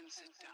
and sit down.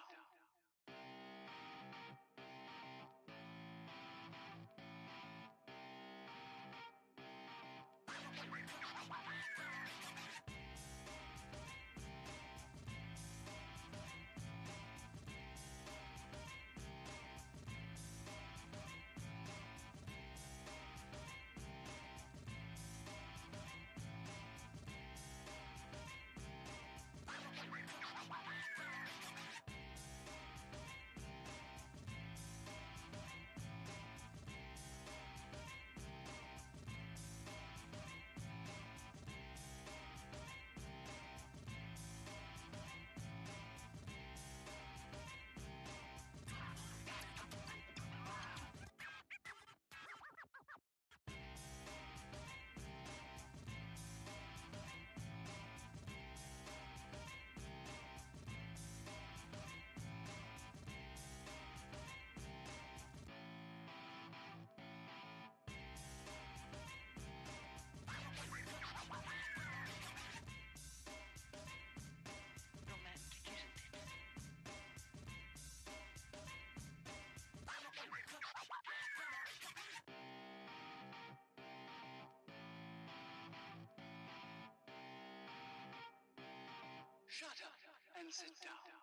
Shut up and sit down.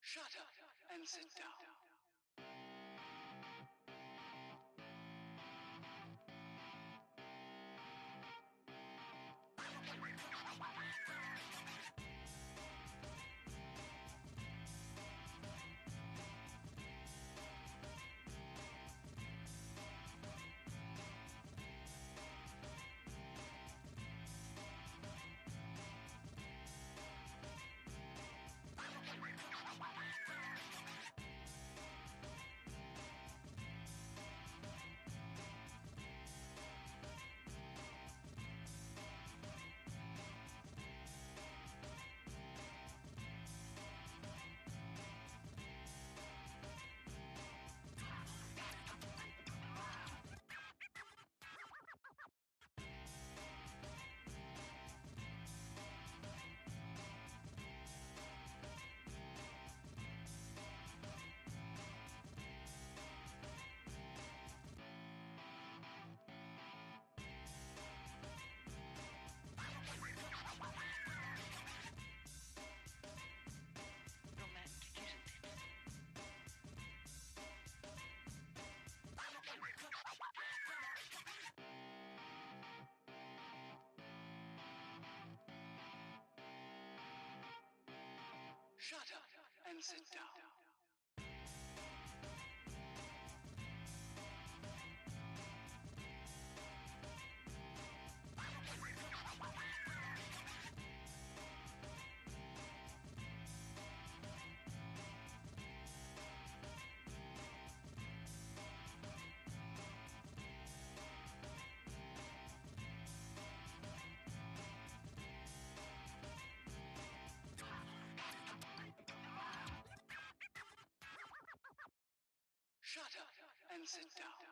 Shut up and sit down. Shut up and sit down. Shut up and sit down.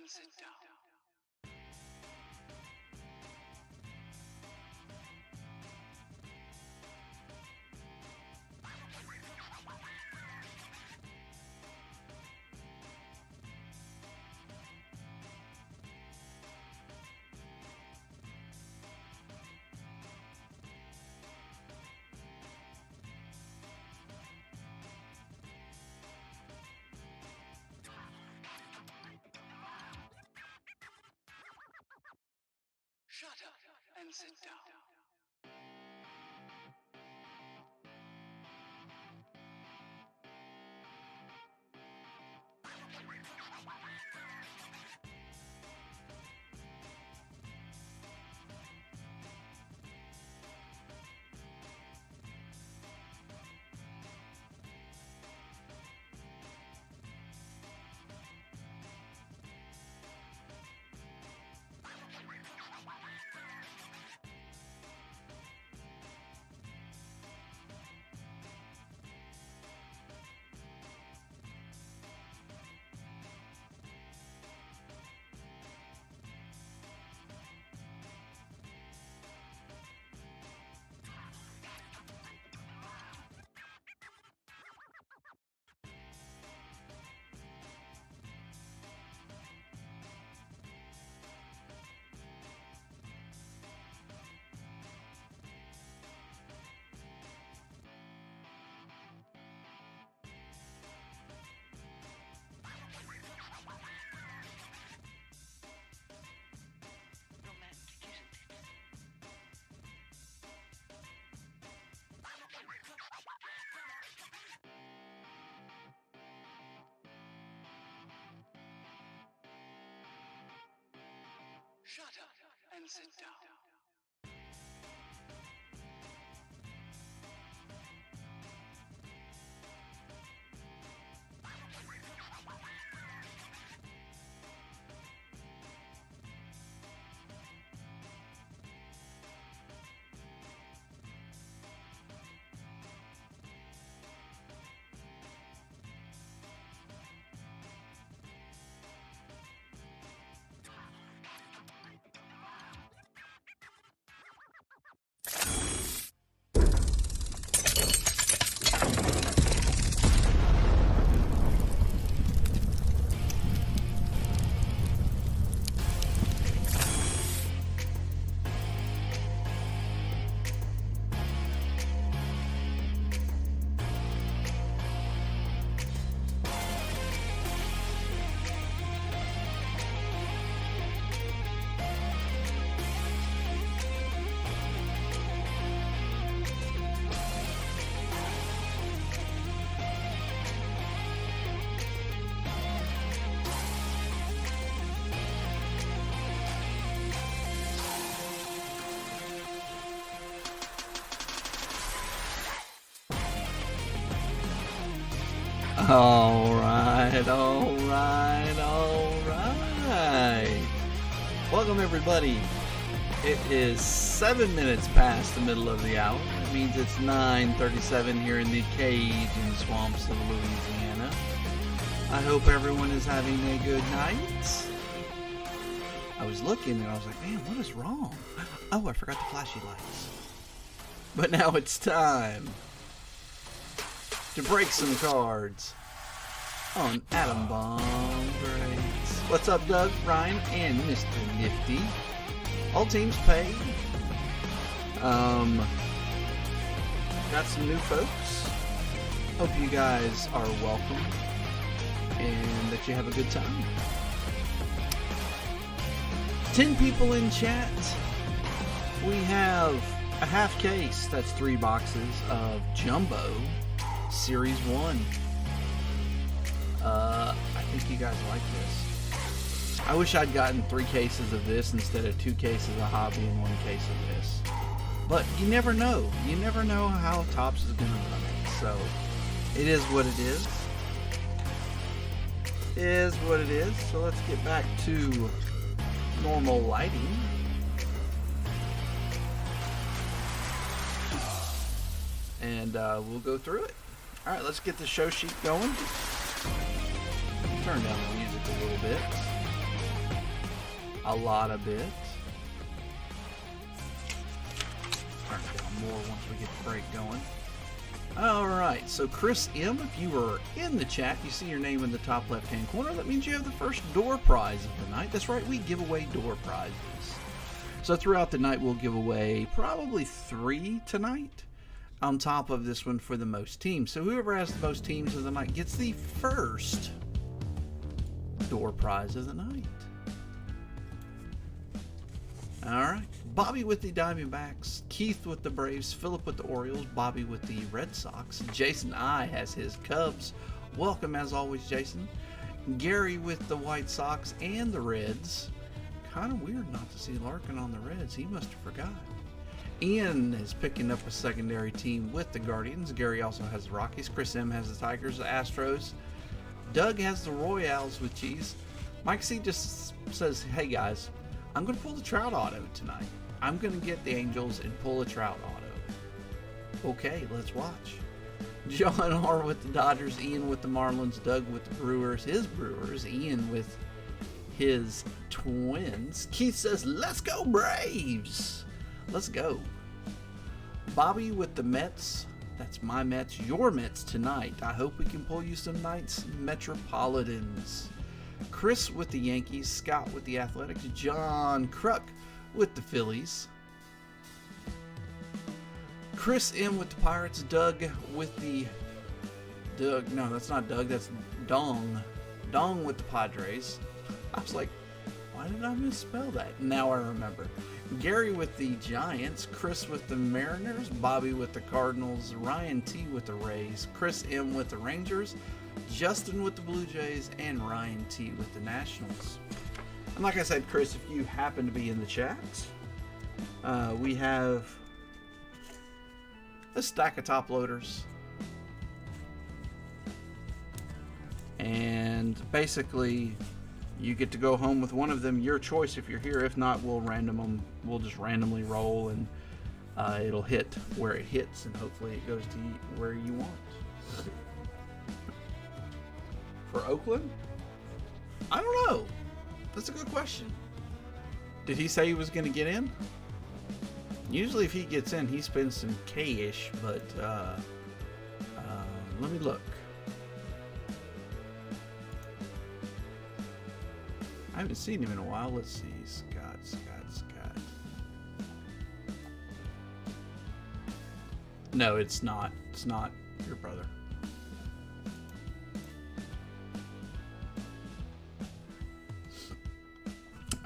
and sit down. Shut up and sit down. Shut up and sit down. Alright. Welcome everybody. It is 7 minutes past the middle of the hour. That means it's 9:37 here in the Cajun swamps of Louisiana. I hope everyone is having a good night. I was looking and I was like, man, what is wrong? Oh, I forgot the flashy lights. But now it's time to break some cards on Atom Bomb Breaks. What's up, Doug, Ryan, and Mr. Nifty? All teams paid. Got some new folks. Hope you guys are welcome and that you have a good time. 10 people in chat. We have a half case, that's 3 boxes of Jumbo Series 1. I think you guys like this. I wish I'd gotten 3 cases of this instead of 2 cases of Hobby and 1 case of this. But you never know. You never know how Topps is going to run it. So, it is what it is. It is what it is. So let's get back to normal lighting. And we'll go through it. Alright, let's get the show sheet going. Turn down the music a little bit. a lot a bit. Turn it down more once we get the break going. Alright, so Chris M, if you were in the chat, you see your name in the top left-hand corner. That means you have the first door prize of the night. That's right, we give away door prizes. So throughout the night, we'll give away probably 3 tonight, on top of this one for the most teams. So whoever has the most teams of the night gets the first door prize of the night. Alright, Bobby with the Diamondbacks, Keith with the Braves, Philip with the Orioles, Bobby with the Red Sox, Jason I has his Cubs. Welcome as always, Jason. Gary with the White Sox and the Reds. Kind of weird not to see Larkin on the Reds. He must have forgot. Ian is picking up a secondary team with the Guardians. Gary also has the Rockies. Chris M has the Tigers, the Astros. Doug has the Royals with Cheese. Mike C just says, hey guys, I'm going to pull the Trout auto tonight. I'm going to get the Angels and pull a Trout auto. Okay, let's watch. John R with the Dodgers, Ian with the Marlins, Doug with the Brewers, his Brewers, Ian with his Twins. Keith says, let's go Braves. Let's go. Bobby with the Mets. That's my Mets, your Mets tonight. I hope we can pull you some nice Metropolitans. Chris with the Yankees, Scott with the Athletics, John Kruk with the Phillies, Chris M with the Pirates, Doug with the no, that's not Doug, that's Dong with the Padres. I was like, why did I misspell that? Now I remember. Gary with the Giants, Chris with the Mariners, Bobby with the Cardinals, Ryan T with the Rays, Chris M with the Rangers, Justin with the Blue Jays, and Ryan T with the Nationals. And like I said, Chris, if you happen to be in the chat, we have a stack of top loaders. And basically, you get to go home with one of them, your choice if you're here. If not, we'll just randomly roll, and it'll hit where it hits, and hopefully it goes to where you want. For Oakland? I don't know. That's a good question. Did he say he was going to get in? Usually if he gets in, he spends some cash, but let me look. I haven't seen him in a while. Let's see. Scott. No, it's not. It's not your brother.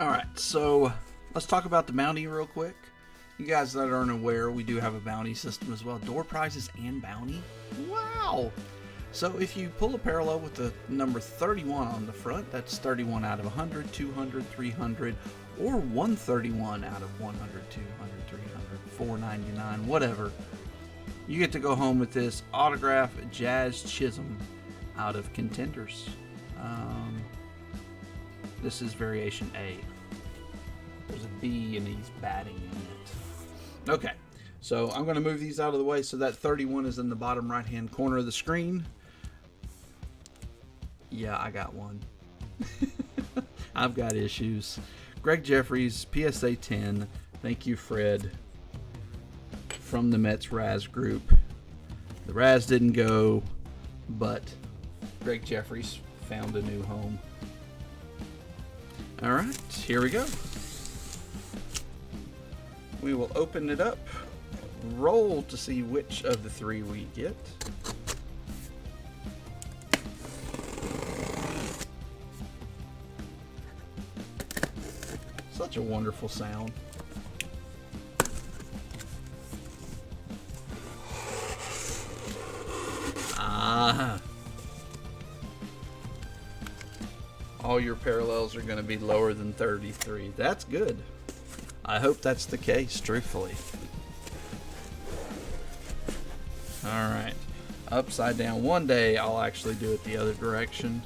Alright, so let's talk about the bounty real quick. You guys that aren't aware, we do have a bounty system as well. Door prizes and bounty. Wow! So if you pull a parallel with the number 31 on the front, that's 31 out of 100, 200, 300, or 131 out of 100, 200, 300, 499, whatever. You get to go home with this autograph Jazz Chisholm out of Contenders. This is variation A. There's a B and he's batting in it. Okay, so I'm going to move these out of the way so that 31 is in the bottom right hand corner of the screen. Yeah, I got one. I've got issues. Greg Jeffries, PSA 10. Thank you, Fred, from the Mets Raz group. The Raz didn't go, but Greg Jeffries found a new home. All right, here we go. We will open it up, roll to see which of the 3 we get. Such a wonderful sound. All your parallels are going to be lower than 33. That's good. I hope that's the case, truthfully. Alright. Upside down. One day I'll actually do it the other direction.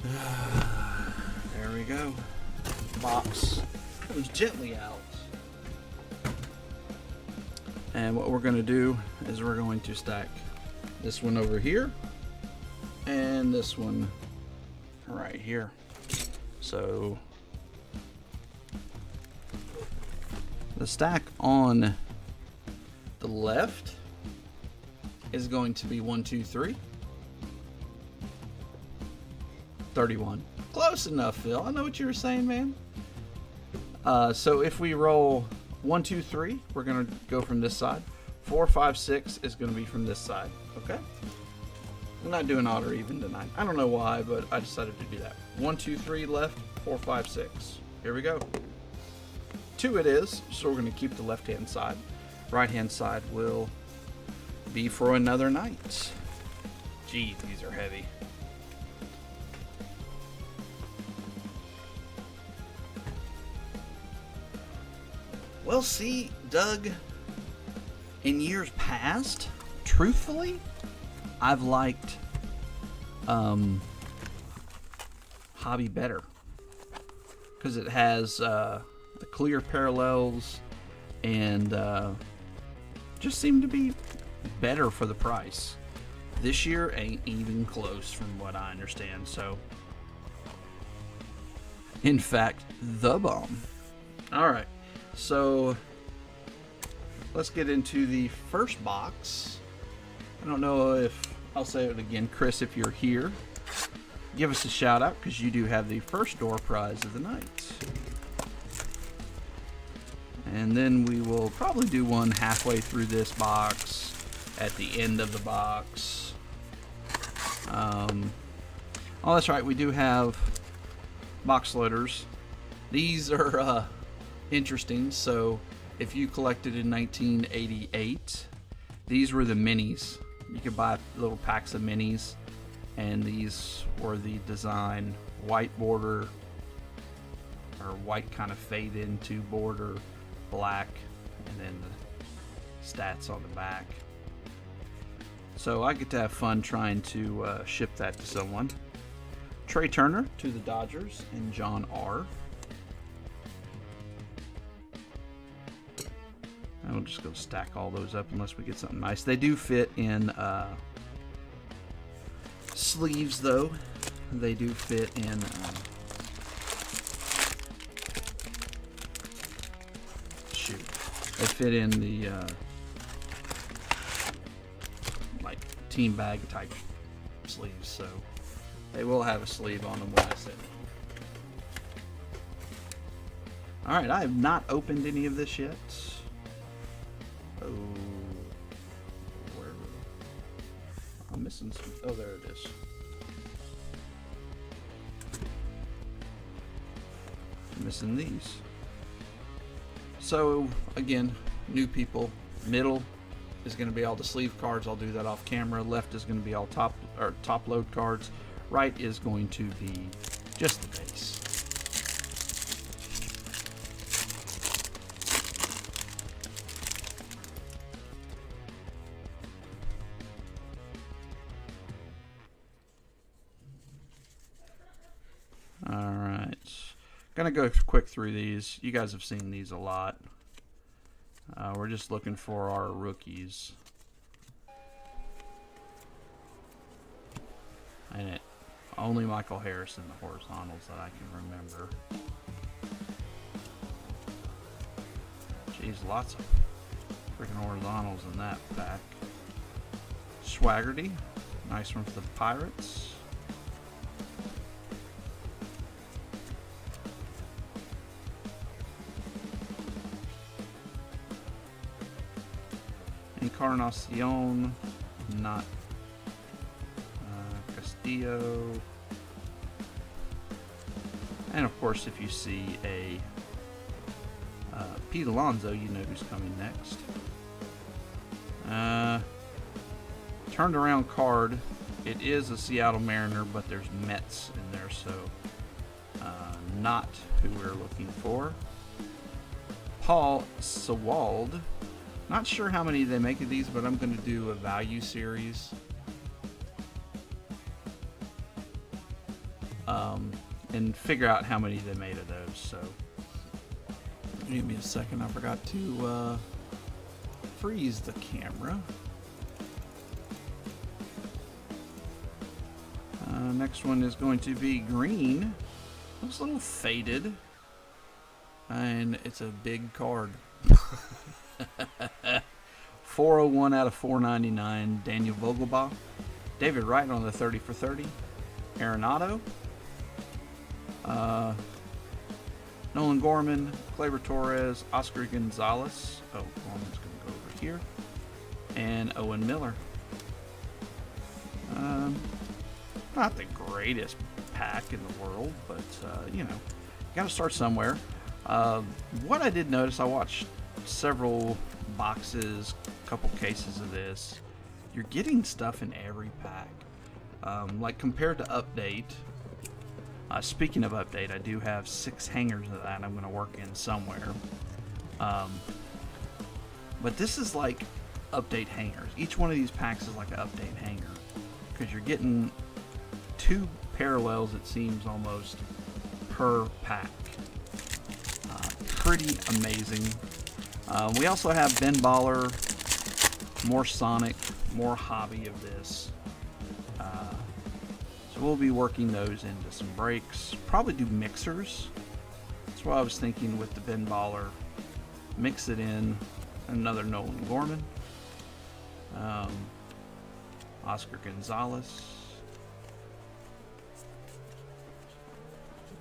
There we go. Box comes gently out. And what we're going to do is we're going to stack this one over here and this one right here. So the stack on the left is going to be 1, 2, 3. 31. Close enough, Phil. I know what you were saying, man. So if we roll 1, 2, 3, we're going to go from this side. 4, 5, 6 is going to be from this side. Okay? I'm not doing odd or even tonight. I don't know why, but I decided to do that. 1, 2, 3 left. 4, 5, 6. Here we go. 2 it is, so we're going to keep the left-hand side. Right-hand side will be for another night. Gee, these are heavy. Well, see, Doug, in years past, truthfully, I've liked Hobby better because it has the clear parallels and just seem to be better for the price. This year ain't even close from what I understand, so in fact, the bomb. Alright, so let's get into the first box. I don't know if I'll say it again. Chris, if you're here, give us a shout out because you do have the first door prize of the night. And then we will probably do one halfway through this box, at the end of the box. Oh, that's right, we do have box loaders. These are interesting. So if you collected in 1988, these were the minis. You could buy little packs of minis, and these were the design: white border, or white kind of fade into border, black, and then the stats on the back. So I get to have fun trying to ship that to someone. Trey Turner to the Dodgers, and John R. And we'll just go stack all those up unless we get something nice. They do fit in sleeves, though. They do fit in shoot. They fit in the like team bag type sleeves, so they will have a sleeve on them when I set them. Alright, I have not opened any of this yet. Oh, where? I'm missing some. Oh, there it is. I'm missing these. So again, new people. Middle is going to be all the sleeve cards. I'll do that off camera. Left is going to be all top load cards. Right is going to be just the base. Alright, gonna go quick through these. You guys have seen these a lot. We're just looking for our rookies. And it only Michael Harris in the horizontals that I can remember. Jeez, lots of freaking horizontals in that pack. Swaggerty, nice one for the Pirates. Encarnacion, not Castillo. And of course, if you see a Pete Alonso, you know who's coming next. Turned around card. It is a Seattle Mariner, but there's Mets in there, so not who we're looking for. Paul Sewald. Not sure how many they make of these, but I'm going to do a value series. And figure out how many they made of those. So give me a second. I forgot to freeze the camera. Next one is going to be green. looks a little faded. And it's a big card. 401 out of 499. Daniel Vogelbach. David Wright on the 30 for 30. Arenado. Nolan Gorman. Gleyber Torres. Oscar Gonzalez. Oh, Gorman's going to go over here. And Owen Miller. Not the greatest pack in the world, but, you know, you got to start somewhere. What I did notice, I watched several boxes, a couple cases of this. You're getting stuff in every pack. Like compared to Update, speaking of Update, I do have 6 hangers of that I'm going to work in somewhere. But this is like Update hangers. Each one of these packs is like an Update hanger. Because you're getting 2 parallels, it seems, almost per pack. Pretty amazing. We also have Ben Baller, more Sonic, more hobby of this. So we'll be working those into some breaks. Probably do mixers. That's what I was thinking with the Ben Baller. Mix it in. Another Nolan Gorman. Oscar Gonzalez.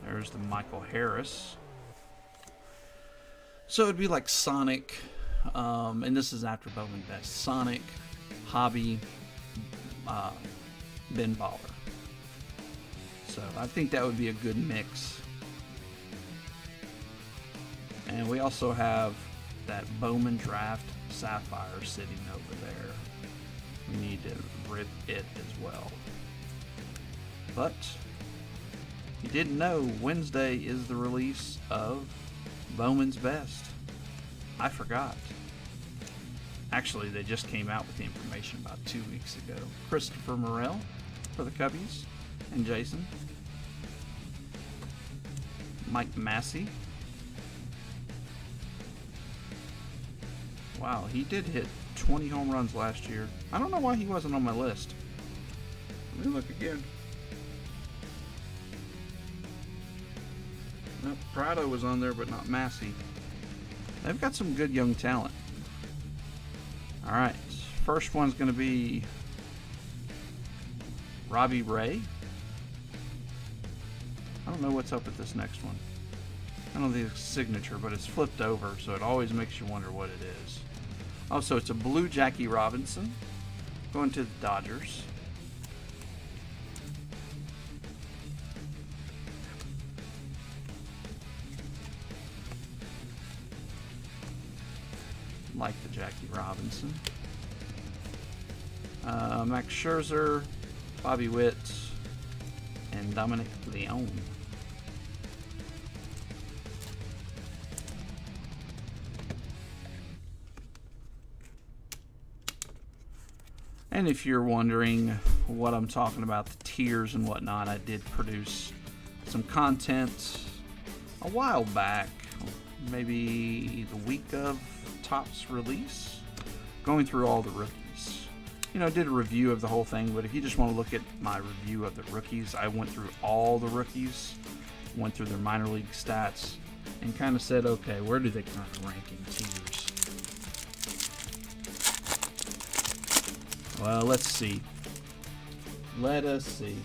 There's the Michael Harris. So it'd be like Sonic, and this is after Bowman Best. Sonic, Hobby, Ben Baller. So I think that would be a good mix. And we also have that Bowman Draft Sapphire sitting over there. We need to rip it as well. But you didn't know Wednesday is the release of Bowman's Best. I forgot. Actually, they just came out with the information about 2 weeks ago. Christopher Morel for the Cubbies and Jason. Mike Massey. Wow, he did hit 20 home runs last year. I don't know why he wasn't on my list. Let me look again. Nope, Prado was on there, but not Massey. They've got some good young talent. Alright, first one's going to be Robbie Ray. I don't know what's up with this next one. I don't think it's signature, but it's flipped over, so it always makes you wonder what it is. Oh, so it's a blue Jackie Robinson going to the Dodgers. Like the Jackie Robinson. Max Scherzer, Bobby Witt, and Dominic Leone. And if you're wondering what I'm talking about, the tiers and whatnot, I did produce some content a while back, maybe the week of Topps release, going through all the rookies. You know, did a review of the whole thing, but if you just want to look at my review of the rookies, I went through all the rookies, went through their minor league stats, and kind of said, okay, where do they kind of rank in tiers? Well, let's see. Let us see.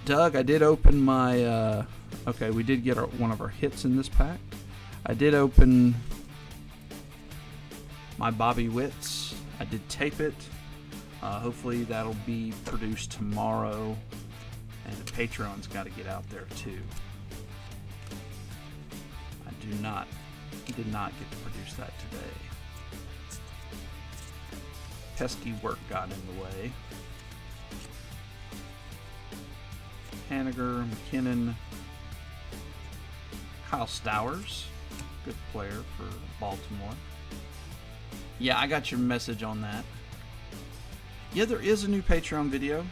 Doug, I did open my, okay, we did get one of our hits in this pack. I did open my Bobby Witts. I did tape it. Hopefully that'll be produced tomorrow. And the Patreon's got to get out there too. I did not get to produce that today. Pesky work got in the way. Haniger, McKinnon, Kyle Stowers, good player for Baltimore. Yeah, I got your message on that. Yeah, there is a new Patreon video.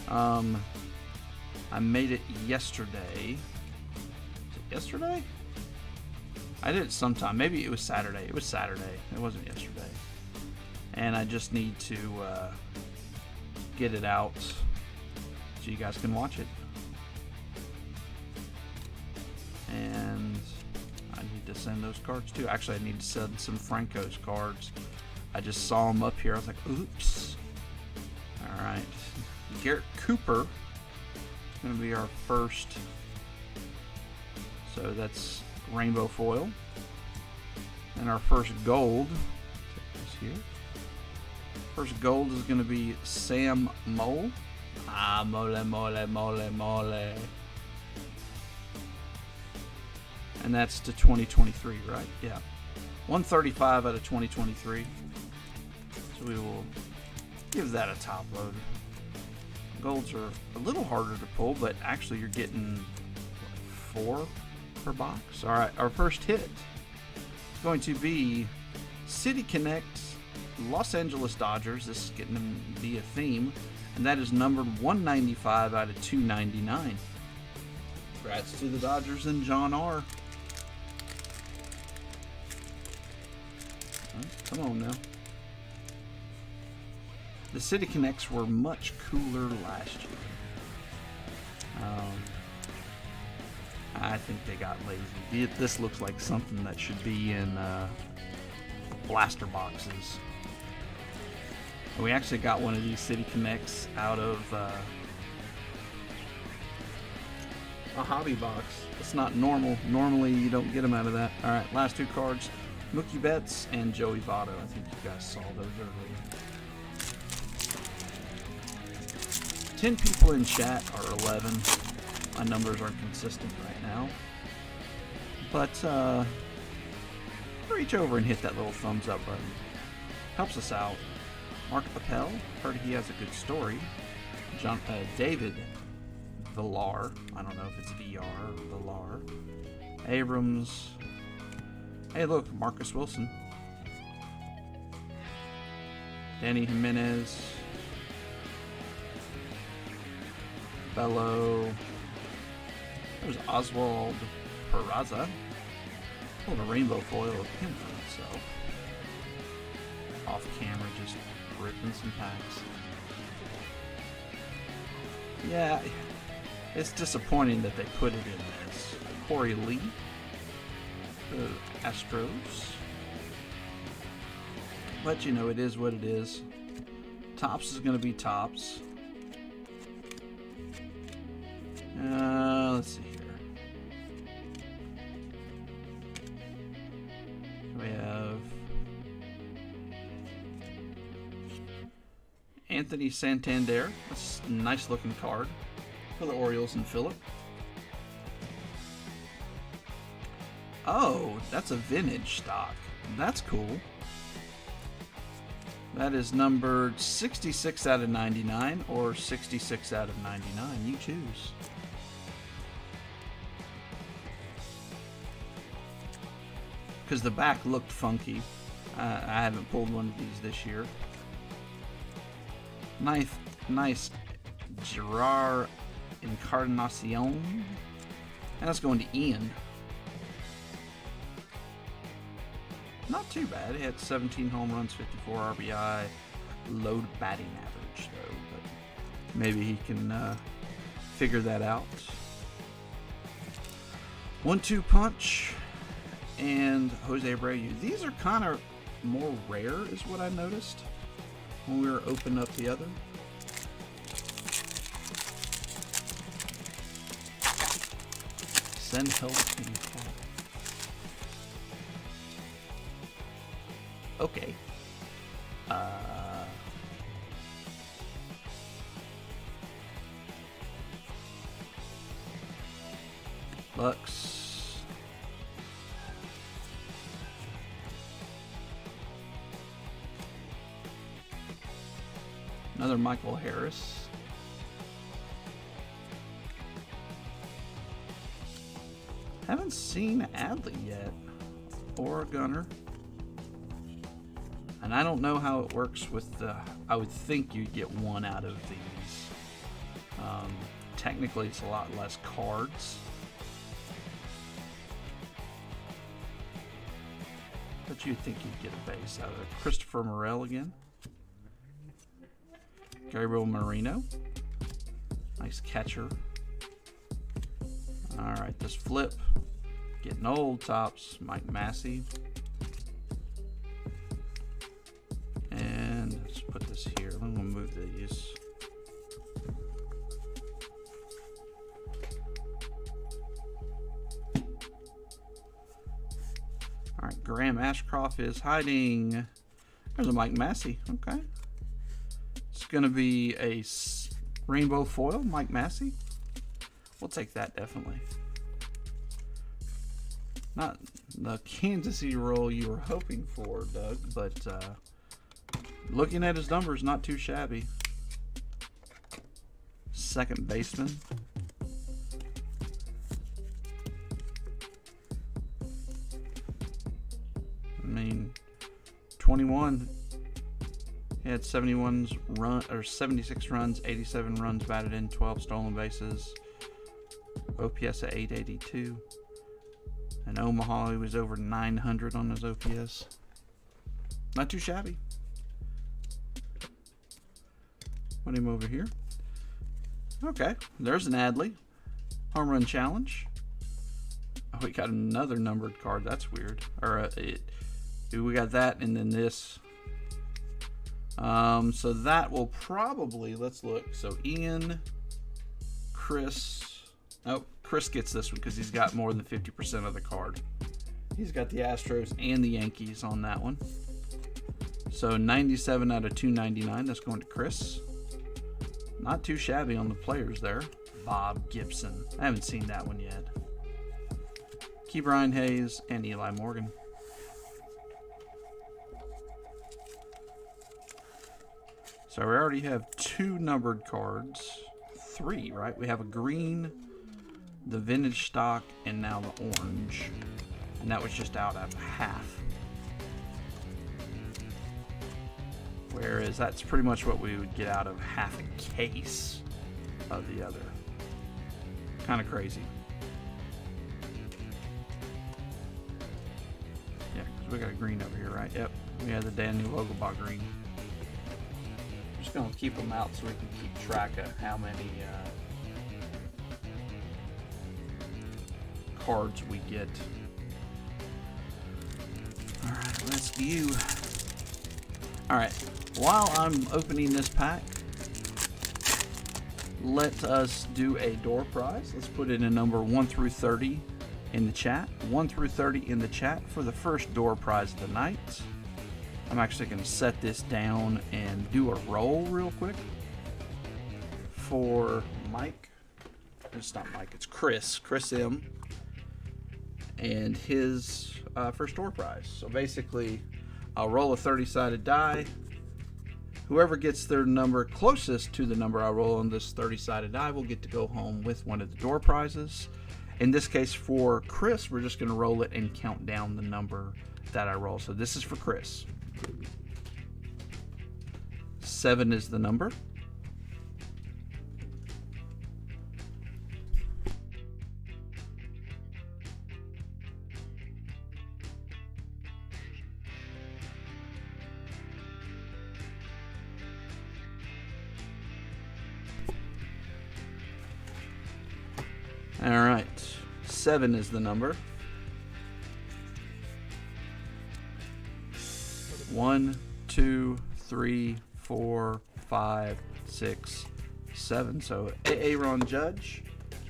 I made it yesterday. Is it yesterday? I did it sometime. Maybe it was Saturday. It was Saturday. It wasn't yesterday. And I just need to get it out so you guys can watch it. And I need to send those cards too. Actually, I need to send some Franco's cards. I just saw them up here. I was like, oops. All right. Garrett Cooper is going to be our first. So that's rainbow foil. And our first gold. Take this here. First gold is going to be Sam Mole. Ah, mole, mole, mole, mole. And that's to 2023, right? Yeah. 135 out of 2023. So we will give that a top load. Golds are a little harder to pull, but actually you're getting 4 per box. All right, our first hit is going to be City Connect Los Angeles Dodgers. This is getting to be a theme, and that is numbered 195 out of 299. Congrats to the Dodgers and John R. Come on now. The City Connects were much cooler last year. I think they got lazy. This looks like something that should be in blaster boxes. And we actually got one of these City Connects out of a hobby box. It's not normal. Normally you don't get them out of that. All right, last 2 cards. Mookie Betts and Joey Votto. I think you guys saw those earlier. 10 people in chat are 11. My numbers aren't consistent right now. But reach over and hit that little thumbs up button. Helps us out. Mark Appel, heard he has a good story. David Villar, I don't know if it's VR or Villar. Abrams. Hey look, Marcus Wilson. Danny Jimenez. Bello. There's Oswald Peraza. Pulled a rainbow foil of him for himself. Off camera, just ripping some packs. Yeah, it's disappointing that they put it in this. Corey Lee. The Astros. But you know, it is what it is. Tops is going to be tops. Let's see here. We have Anthony Santander. That's a nice looking card for the Orioles and Phillip. Oh, that's a vintage stock. That's cool. That is numbered 66 out of 99 or 66 out of 99. You choose. Because the back looked funky. I haven't pulled one of these this year. Nice Gerard Encarnacion. And that's going to Ian. Not too bad. He had 17 home runs, 54 RBI, low batting average though. But maybe he can figure that out. 1-2 punch and Jose Abreu. These are kind of more rare, is what I noticed when we were opening up the other. Send help and call. Okay. Lux. Another Michael Harris. Haven't seen Adley yet. Or Gunner. And I don't know how it works with the... I would think you'd get one out of these. Technically, it's a lot less cards. But you'd think you'd get a base out of it. Christopher Morel again. Gabriel Marino. Nice catcher. Alright, this flip. Getting old. Tops, Mike Massey. And let's put this here. I'm gonna move these. All right, Graham Ashcroft is hiding. There's a Mike Massey. Okay. It's gonna be a rainbow foil, Mike Massey. We'll take that definitely. Not the Kansas City roll you were hoping for, Doug, but looking at his numbers, not too shabby. Second baseman. I mean, 21. He had 76 runs, 87 runs batted in, 12 stolen bases. OPS at 882. In Omaha, he was over 900 on his OPS. Not too shabby. Put him over here. Okay, there's an Adley. Home run challenge. Oh, we got another numbered card. That's weird. Or we got that and then this. So that will probably, let's look. So Ian, Chris. Oh, Chris gets this one because he's got more than 50% of the card. He's got the Astros and the Yankees on that one. So 97 out of 299. That's going to Chris. Not too shabby on the players there. Bob Gibson. I haven't seen that one yet. Key Brian Hayes and Eli Morgan. So we already have 2 numbered cards. 3, right? We have a green, the vintage stock, and now the orange. And that was just out of half. Whereas that's pretty much what we would get out of half a case of the other. Kind of crazy. Yeah, because we got a green over here, right? Yep. We had the Daniel Vogelbach green. I'm just going to keep them out so we can keep track of how many cards we get. Alright, let's view. Alright, while I'm opening this pack, let us do a door prize. Let's put in a number 1 through 30 in the chat. 1 through 30 in the chat for the first door prize of the night. I'm actually going to set this down and do a roll real quick for Mike. It's not Mike, it's Chris M. And his first door prize. So basically, I'll roll a 30-sided die. Whoever gets their number closest to the number I roll on this 30-sided die will get to go home with one of the door prizes. In this case, for Chris, we're just going to roll it and count down the number that I roll. So this is for Chris. 7 is the number. All right, 7 is the number. 1, 2, 3, 4, 5, 6, 7. So Aaron Judge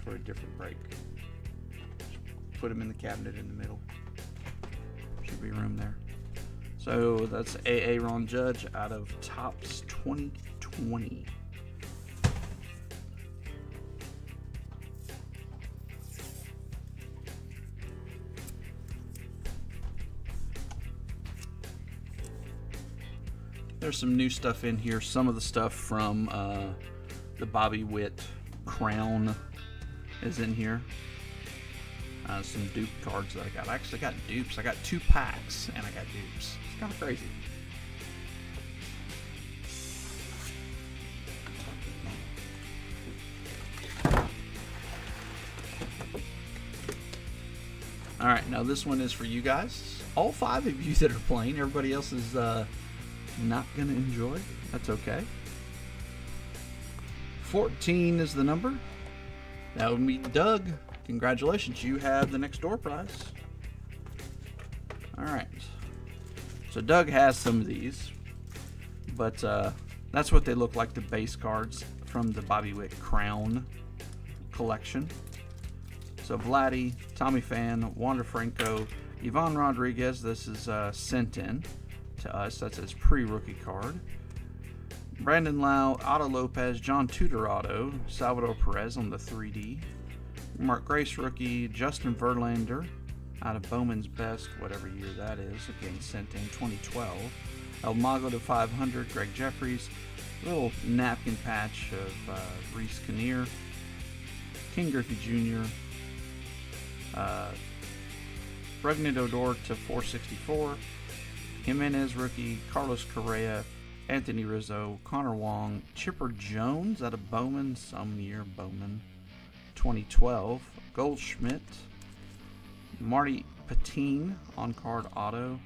for a different break. Put him in the cabinet in the middle. Should be room there. So that's Aaron Judge out of Topps 2020. There's some new stuff in here. Some of the stuff from the Bobby Witt crown is in here. Some dupe cards that I got. I actually got dupes. I got 2 packs and I got dupes. It's kind of crazy. All right, now this one is for you guys. All 5 of you that are playing. Everybody else is not gonna enjoy. That's okay. 14 is the number. That would be Doug. Congratulations, you have the next door prize. Alright. So Doug has some of these, but that's what they look like, the base cards from the Bobby Witt Crown collection. So Vladdy, Tommy Pham, Wander Franco, Ivan Rodriguez, this is sent in to us. That's his pre-rookie card. Brandon Lau, Otto Lopez, John Tudor auto, Salvador Perez on the 3D. Mark Grace rookie, Justin Verlander out of Bowman's Best, whatever year that is, again sent in 2012. El Mago to 500, Greg Jeffries. Little napkin patch of Reese Kinnear. King Griffey Jr. Rougned Odor to 464. Jimenez rookie, Carlos Correa, Anthony Rizzo, Connor Wong, Chipper Jones out of Bowman, some year Bowman, 2012. Goldschmidt, Marty Patine on card auto.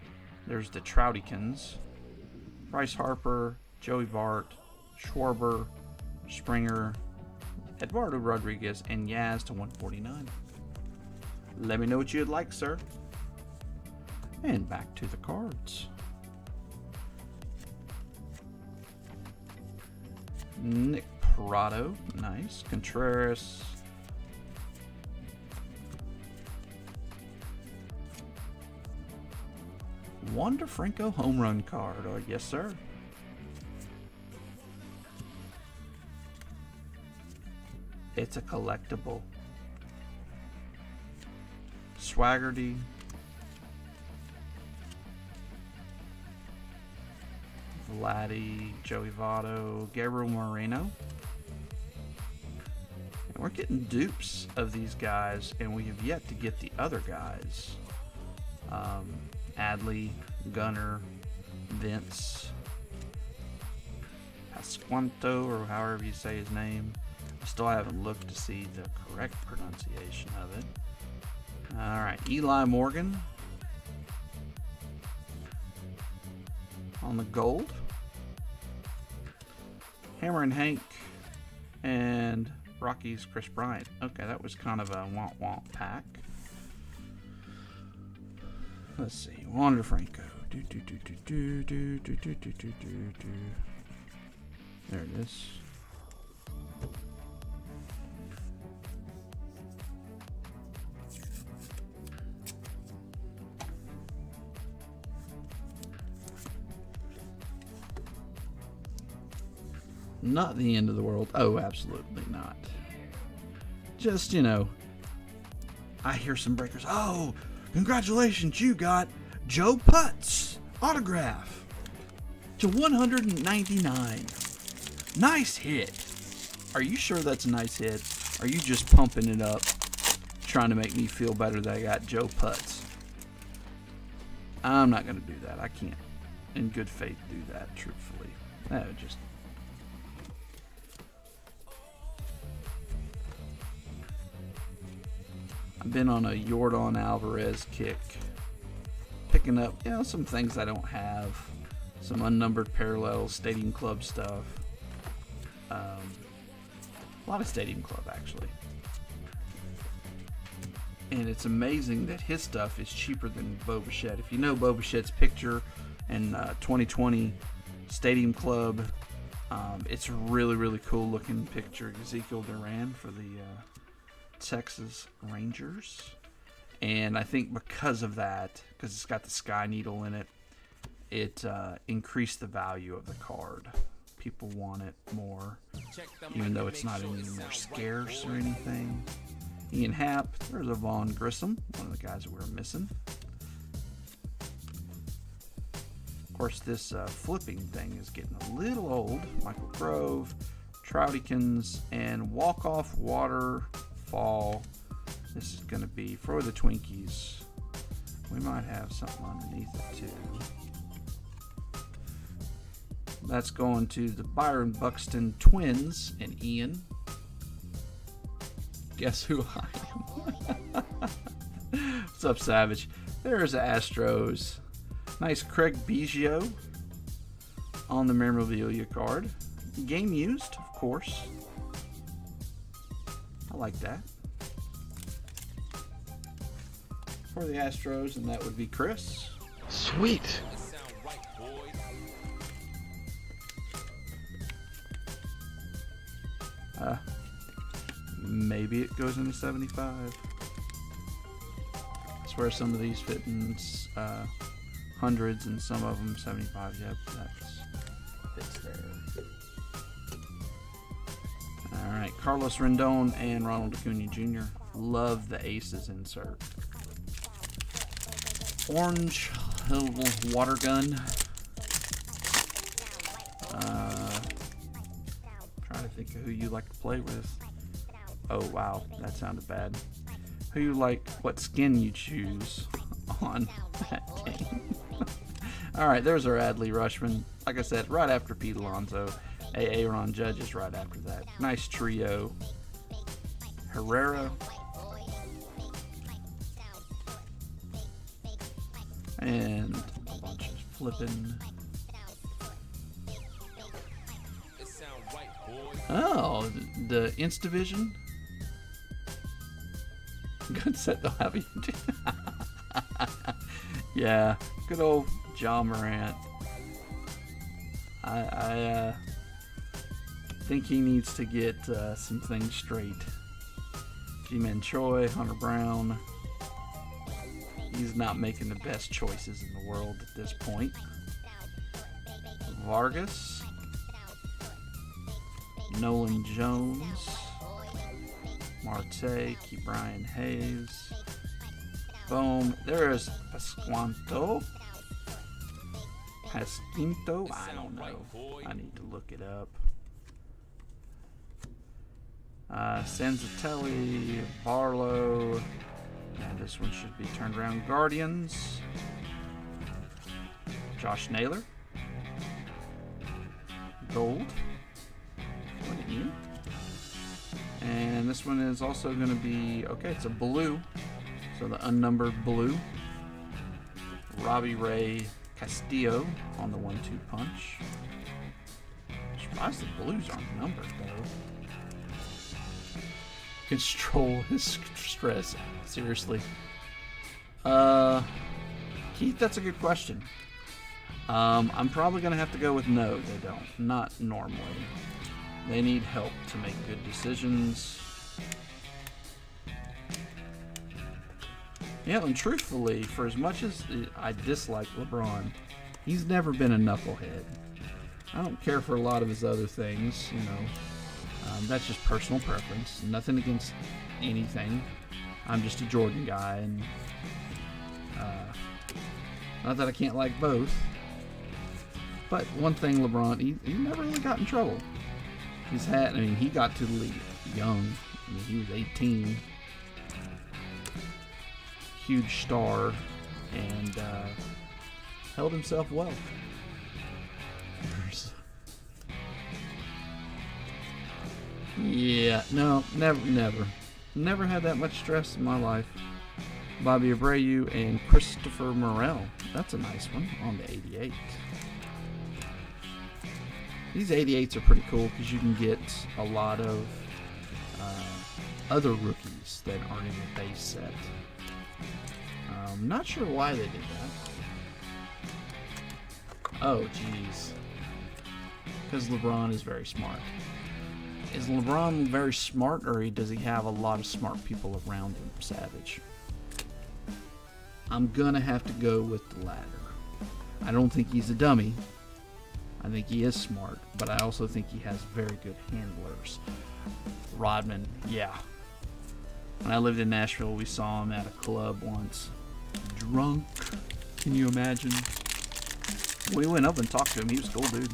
There's the Troutykins. Bryce Harper, Joey Bart, Schwarber, Springer, Eduardo Rodriguez, and Yaz to 149. Let me know what you'd like, sir. And back to the cards. Nick Parado, nice. Contreras. Wander Franco home run card. Oh, yes, sir. It's a collectible. Swaggerty. Vladdy, Joey Votto, Gabriel Moreno. And we're getting dupes of these guys, and we have yet to get the other guys. Adley, Gunner, Vince, Pasquanto, or however you say his name. I still haven't looked to see the correct pronunciation of it. Alright, Eli Morgan on the gold. Hammer and Hank and Rockies Chris Bryant. Okay, that was kind of a womp pack. Let's see. Wander Franco. There it is. Not the end of the world. Oh, absolutely not. Just, you know, I hear some breakers. Oh, congratulations, you got Joe Putz autograph to 199. Nice hit. Are you sure that's a nice hit? Are you just pumping it up, trying to make me feel better that I got Joe Putz? I'm not going to do that. I can't, in good faith, do that, truthfully. That would just... I've been on a Yordan Alvarez kick, picking up, you know, some things I don't have, some unnumbered parallels, Stadium Club stuff, a lot of Stadium Club actually, and it's amazing that his stuff is cheaper than Bo Bichette. If you know Bo Bichette's picture in 2020 Stadium Club, it's a really cool looking picture. Ezekiel Duran for the Texas Rangers, and I think because of that, because it's got the Sky Needle in it, it increased the value of the card. People want it more, even though it's not any more scarce or anything. Ian Happ, there's a Vaughn Grissom, one of the guys that we're missing. Of course, this flipping thing is getting a little old. Michael Grove, Troutykins, and Walk-Off Waterfall. This is going to be for the Twinkies. We might have something underneath it too. That's going to the Byron Buxton Twins and Ian. Guess who I am? What's up, Savage? There's the Astros. Nice Craig Biggio on the memorabilia card. Game used, of course. I like that. for the Astros, and that would be Chris. Sweet. Maybe it goes into 75. I swear some of these fit in hundreds and some of them 75. Yep, that fits there. Alright, Carlos Rendon and Ronald Acuna Jr. Love the Aces insert. Orange little water gun. Trying to think of who you like to play with. Oh wow, that sounded bad. Who you like, what skin you choose on that game. Alright, there's our Adley Rushman. Like I said, right after Pete Alonso. Aaron Judge is right after that. Nice trio. Herrera. And a bunch of flipping. Oh, the Instavision. Good set, they'll have you. Yeah, good old John Morant. I think he needs to get some things straight. G-Man Choi, Hunter Brown. He's not making the best choices in the world at this point. Vargas. Nolan Jones. Marte, Brian Hayes. Boom. There's Pasquinto. I don't know. I need to look it up. Sanzatelli, Barlow. And this one should be turned around. Guardians. Josh Naylor. Gold. What do you? And this one is also going to be, okay, it's a blue. So the unnumbered blue. Robbie Ray Castillo on the 1-2 punch. Surprised the blues aren't numbered though. Control his stress. Seriously. Keith, that's a good question. I'm probably going to have to go with no, they don't. Not normally. They need help to make good decisions. Yeah, and truthfully, for as much as I dislike LeBron, he's never been a knucklehead. I don't care for a lot of his other things, you know. That's just personal preference. Nothing against anything. I'm just a Jordan guy, and not that I can't like both. But one thing, LeBron, he never really got in trouble. He got to the league young. I mean, he was 18. Huge star, and held himself well. Yeah, no, never had that much stress in my life. Bobby Abreu and Christopher Morel. That's a nice one on the 88. These 88s are pretty cool because you can get a lot of other rookies that aren't in the base set. Not sure why they did that. Oh, geez. Because LeBron is very smart. Is LeBron very smart, or does he have a lot of smart people around him, Savage? I'm going to have to go with the latter. I don't think he's a dummy. I think he is smart, but I also think he has very good handlers. Rodman, yeah. When I lived in Nashville, we saw him at a club once. Drunk. Can you imagine? We went up and talked to him. He was cool, dude.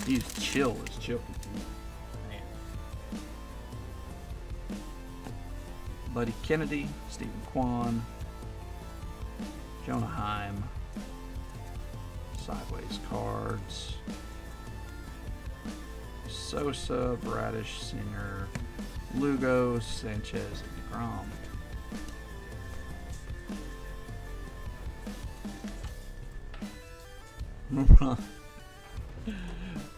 He was chill as chill. Man. Buddy Kennedy, Stephen Kwan, Jonah Heim, Sideways Cards, Sosa, Bradish, Singer, Lugo, Sanchez, and DeGrom.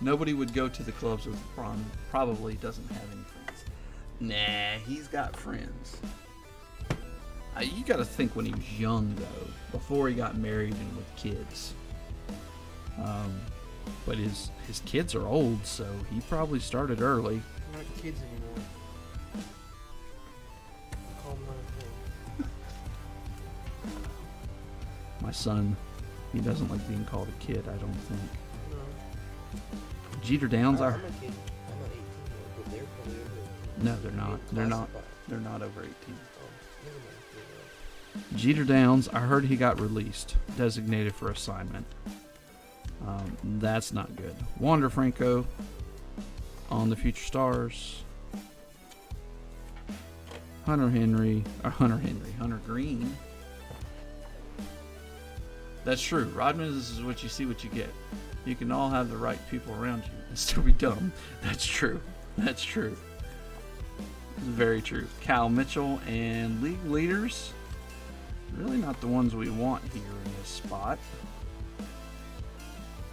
Nobody would go to the clubs with LeBron. Probably doesn't have any friends. Nah, he's got friends. You got to think when he was young, though, before he got married and with kids. But his kids are old, so he probably started early. They're not kids anymore. Call them My son, he doesn't like being called a kid, I don't think. no. Jeter Downs I'm are. a kid. I'm not 18 yet, but they're probably over 18. No, they're not. They're not. Classified. They're not over 18. Oh, never mind. Jeter Downs, I heard he got released, designated for assignment. That's not good. Wander Franco on the Future Stars. Hunter Green. That's true. Rodman, this is what you see, what you get. You can all have the right people around you and still be dumb. That's true. That's true. It's very true. Cal Mitchell and league leaders. Really not the ones we want here in this spot.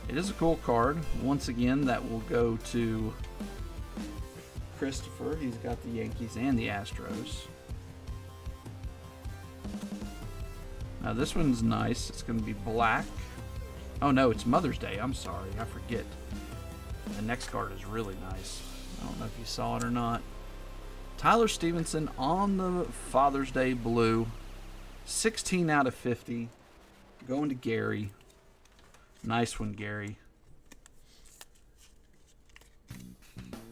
It is a cool card. Once again, that will go to Christopher. He's got the Yankees and the Astros. Now this one's nice. It's going to be black. Oh no, it's Mother's Day. I'm sorry. I forget. The next card is really nice. I don't know if you saw it or not. Tyler Stevenson on the Father's Day blue. 16 out of 50. Going to Gary. Nice one, Gary.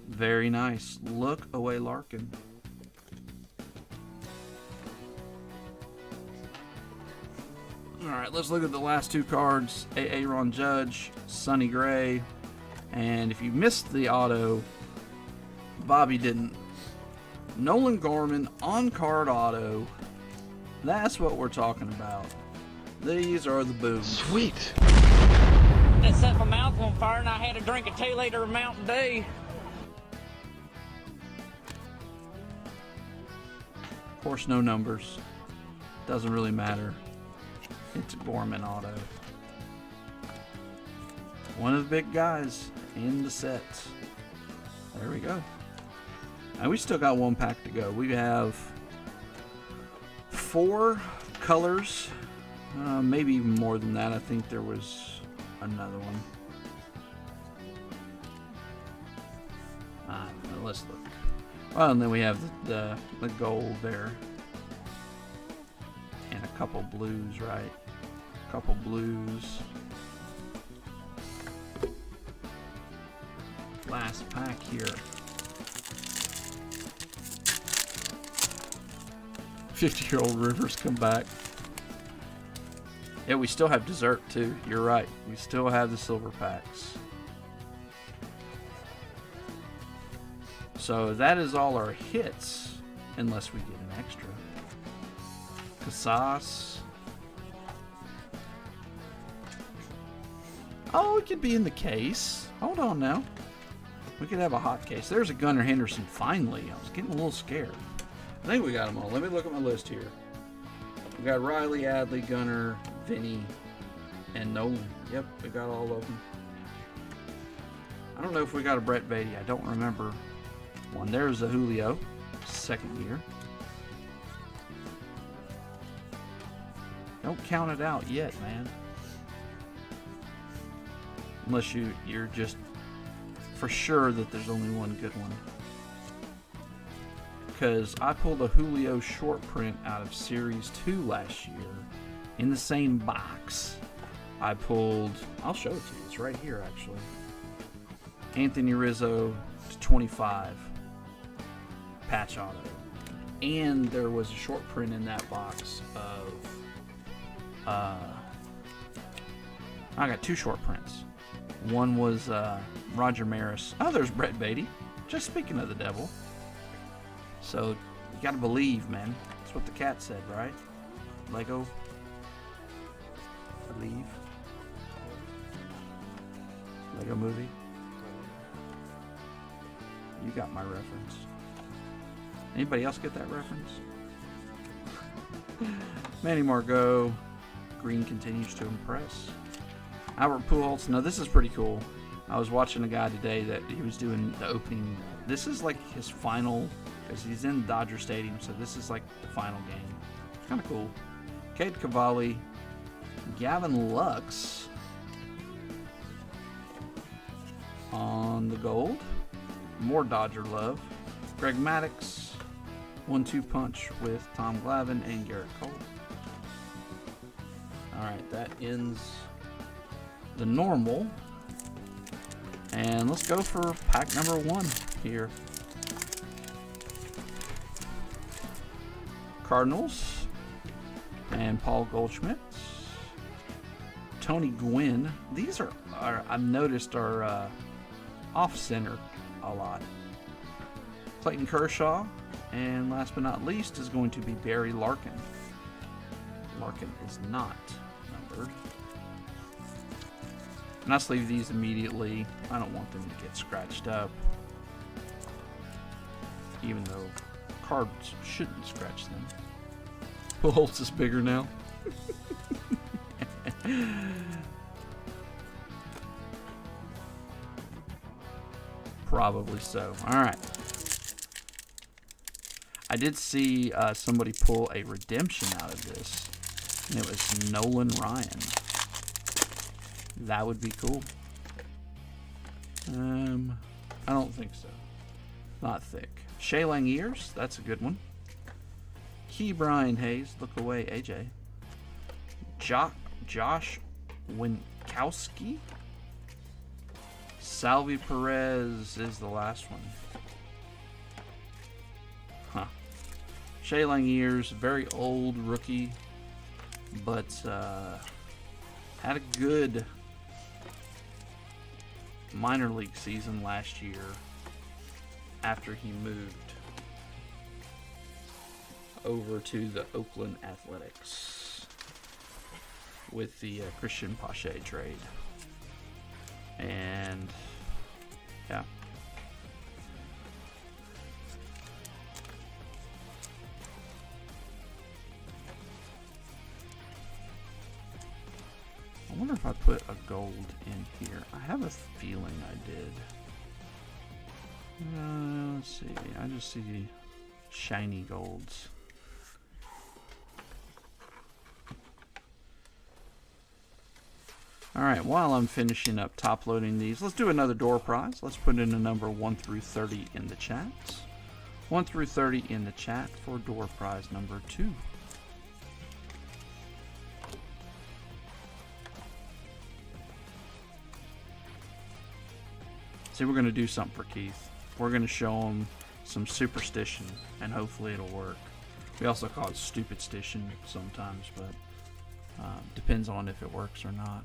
Very nice. Look away, Larkin. Alright, let's look at the last two cards. Aaron Judge, Sonny Gray. And if you missed the auto, Bobby didn't. Nolan Gorman on-card auto. That's what we're talking about. These are the booms. Sweet. It set my mouth on fire and I had to drink a 2-liter of Mountain Dew. Of course, no numbers. Doesn't really matter. It's a Gorman auto. One of the big guys in the set. There we go. And we still got one pack to go. We have 4 colors. Maybe even more than that. I think there was another one. I don't know. Let's look. Well, and then we have the gold there. And a couple blues, right? A couple blues. Last pack here. 50-year-old Rivers come back. Yeah, we still have dessert too. You're right. We still have the silver packs. So that is all our hits, unless we get an extra. Casas. Oh, it could be in the case. Hold on now. We could have a hot case. There's a Gunnar Henderson finally. I was getting a little scared. I think we got them all. Let me look at my list here. We got Riley, Adley, Gunnar, Vinny, and Nolan. Yep, we got all of them. I don't know if we got a Brett Beatty. I don't remember one. There's a Julio, second year. Don't count it out yet, man. Unless you're just for sure that there's only one good one. Because I pulled a Julio short print out of Series 2 last year in the same box. I pulled, I'll show it to you, it's right here actually. Anthony Rizzo to 25 patch auto. And there was a short print in that box of, I got 2 short prints. One was Roger Maris. Oh, there's Brett Beatty. Just speaking of the devil. So, you gotta believe, man. That's what the cat said, right? Lego. Believe. Lego movie. You got my reference. Anybody else get that reference? Manny Margot. Green continues to impress. Albert Pujols. Now, this is pretty cool. I was watching a guy today that he was doing the opening. This is like his final, because he's in Dodger Stadium, so this is like the final game. Kind of cool. Cade Cavalli, Gavin Lux on the gold. More Dodger love. Greg Maddux, 1-2 punch with Tom Glavine and Garrett Cole. Alright, that ends the normal. And let's go for pack number 1 here. Cardinals and Paul Goldschmidt. Tony Gwynn. These are I've noticed are off center a lot. Clayton Kershaw, and last but not least is going to be Barry Larkin. Larkin is not numbered. And I sleeve these immediately. I don't want them to get scratched up, even though cards shouldn't scratch them. Pujols is bigger now. Probably so. Alright. I did see somebody pull a redemption out of this, and it was Nolan Ryan. That would be cool. I don't think so. Not thick. Shea Langieres, that's a good one. Key Brian Hayes, look away, AJ. Josh Winkowski. Salvi Perez is the last one. Huh. Shea Langieres, very old rookie, but had a good minor league season last year after he moved over to the Oakland Athletics with the Christian Pache trade. And yeah. I wonder if I put a gold in here. I have a feeling I did. Let's see. I just see shiny golds. Alright, while I'm finishing up top loading these, let's do another door prize. Let's put in a number 1 through 30 in the chats. 1 through 30 in the chat for door prize number 2. See, we're going to do something for Keith. We're going to show him some superstition, and hopefully it'll work. We also call it stupid stition sometimes, but depends on if it works or not.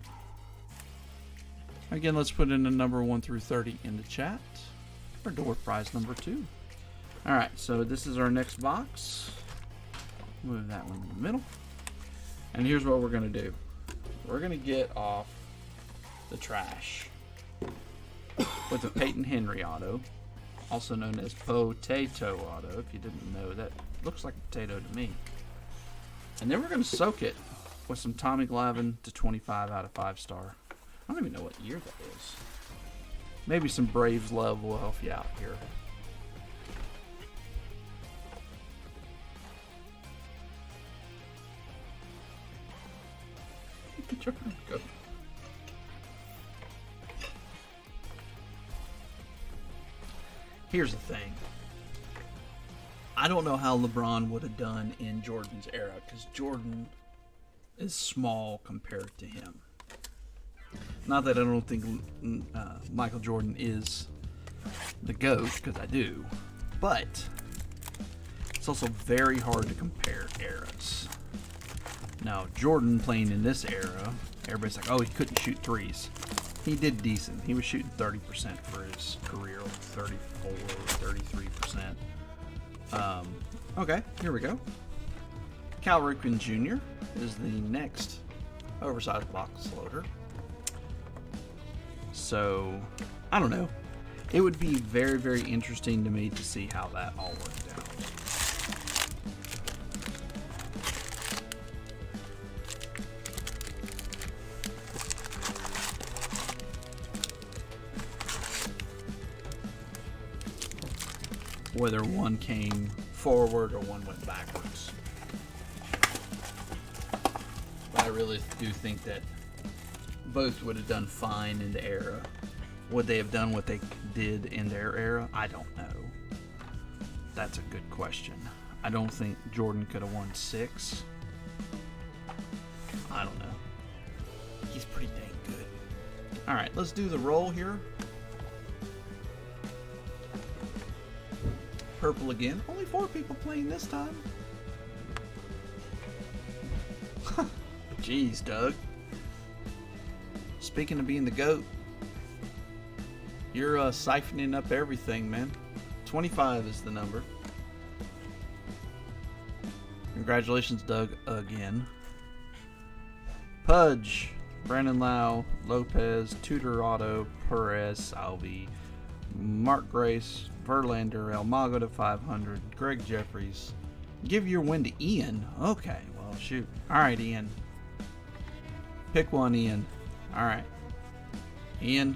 Again, let's put in a number 1 through 30 in the chat for door prize number 2. Alright, so this is our next box. Move that one in the middle. And here's what we're going to do. We're going to get off the trash with a Peyton Henry auto, also known as Potato auto. If you didn't know, that looks like a potato to me. And then we're going to soak it with some Tommy Glavine to 25 out of 5-star. I don't even know what year that is. Maybe some Braves love will help you out here. Go. Here's the thing. I don't know how LeBron would have done in Jordan's era, because Jordan is small compared to him. Not that I don't think Michael Jordan is the GOAT, because I do, but it's also very hard to compare eras. Now, Jordan playing in this era, everybody's like, oh, he couldn't shoot threes. He did decent. He was shooting 30% for his career, 34, 33%. Okay, here we go. Cal Ripken Jr. is the next oversized box loader. So, I don't know. It would be very, very interesting to me to see how that all worked out. Whether one came forward or one went backwards. really do think that both would have done fine in the era. Would they have done what they did in their era? I don't know. That's a good question. I don't think Jordan could have won 6. I don't know. He's pretty dang good. All right, let's do the roll here. Purple again. Only 4 people playing this time. Jeez, Doug. Speaking of being the GOAT, you're siphoning up everything, man. 25 is the number. Congratulations, Doug, again. Pudge, Brandon Lau, Lopez, Tudor Otto, Perez, Salvi, Mark Grace, Verlander, El Mago to 500, Greg Jeffries. Give your win to Ian. Okay, well, shoot. All right, Ian. Pick one, Ian. All right. Ian,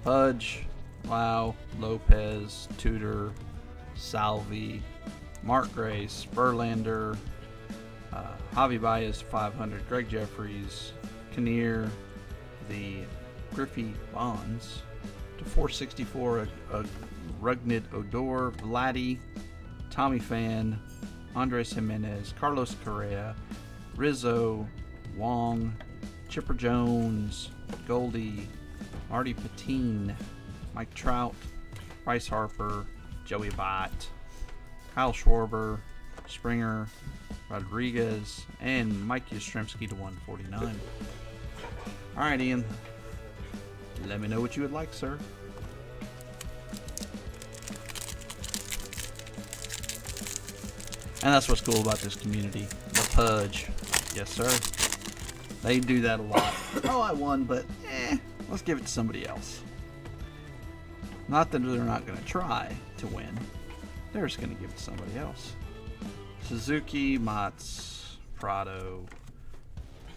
Pudge, Lau, Lopez, Tudor, Salvi, Mark Grace, Verlander, Javi Baez 500, Greg Jeffries, Kinnear, the Griffey Bonds to 464, Rugnid Odor, Vladdy, Tommy Pham, Andres Jimenez, Carlos Correa, Rizzo, Wong, Chipper Jones, Goldie, Marty Patine, Mike Trout, Bryce Harper, Joey Bott, Kyle Schwarber, Springer, Rodriguez, and Mike Yastrzemski to 149. All right, Ian. Let me know what you would like, sir. And that's what's cool about this community. The Pudge. Yes, sir. They do that a lot. Oh, I won, but let's give it to somebody else. Not that they're not going to try to win. They're just going to give it to somebody else. Suzuki, Mats, Prado.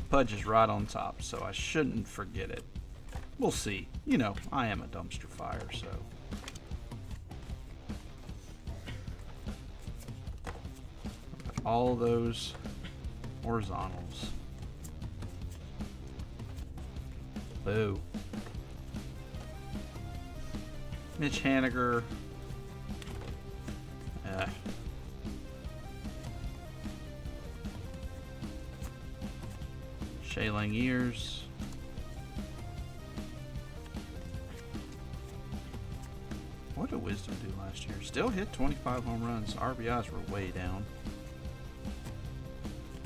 Pudge is right on top, so I shouldn't forget it. We'll see. You know, I am a dumpster fire, so. All those horizontals. Boo. Mitch Haniger. Shea Langiers. What did Wisdom do last year? Still hit 25 home runs. RBIs were way down.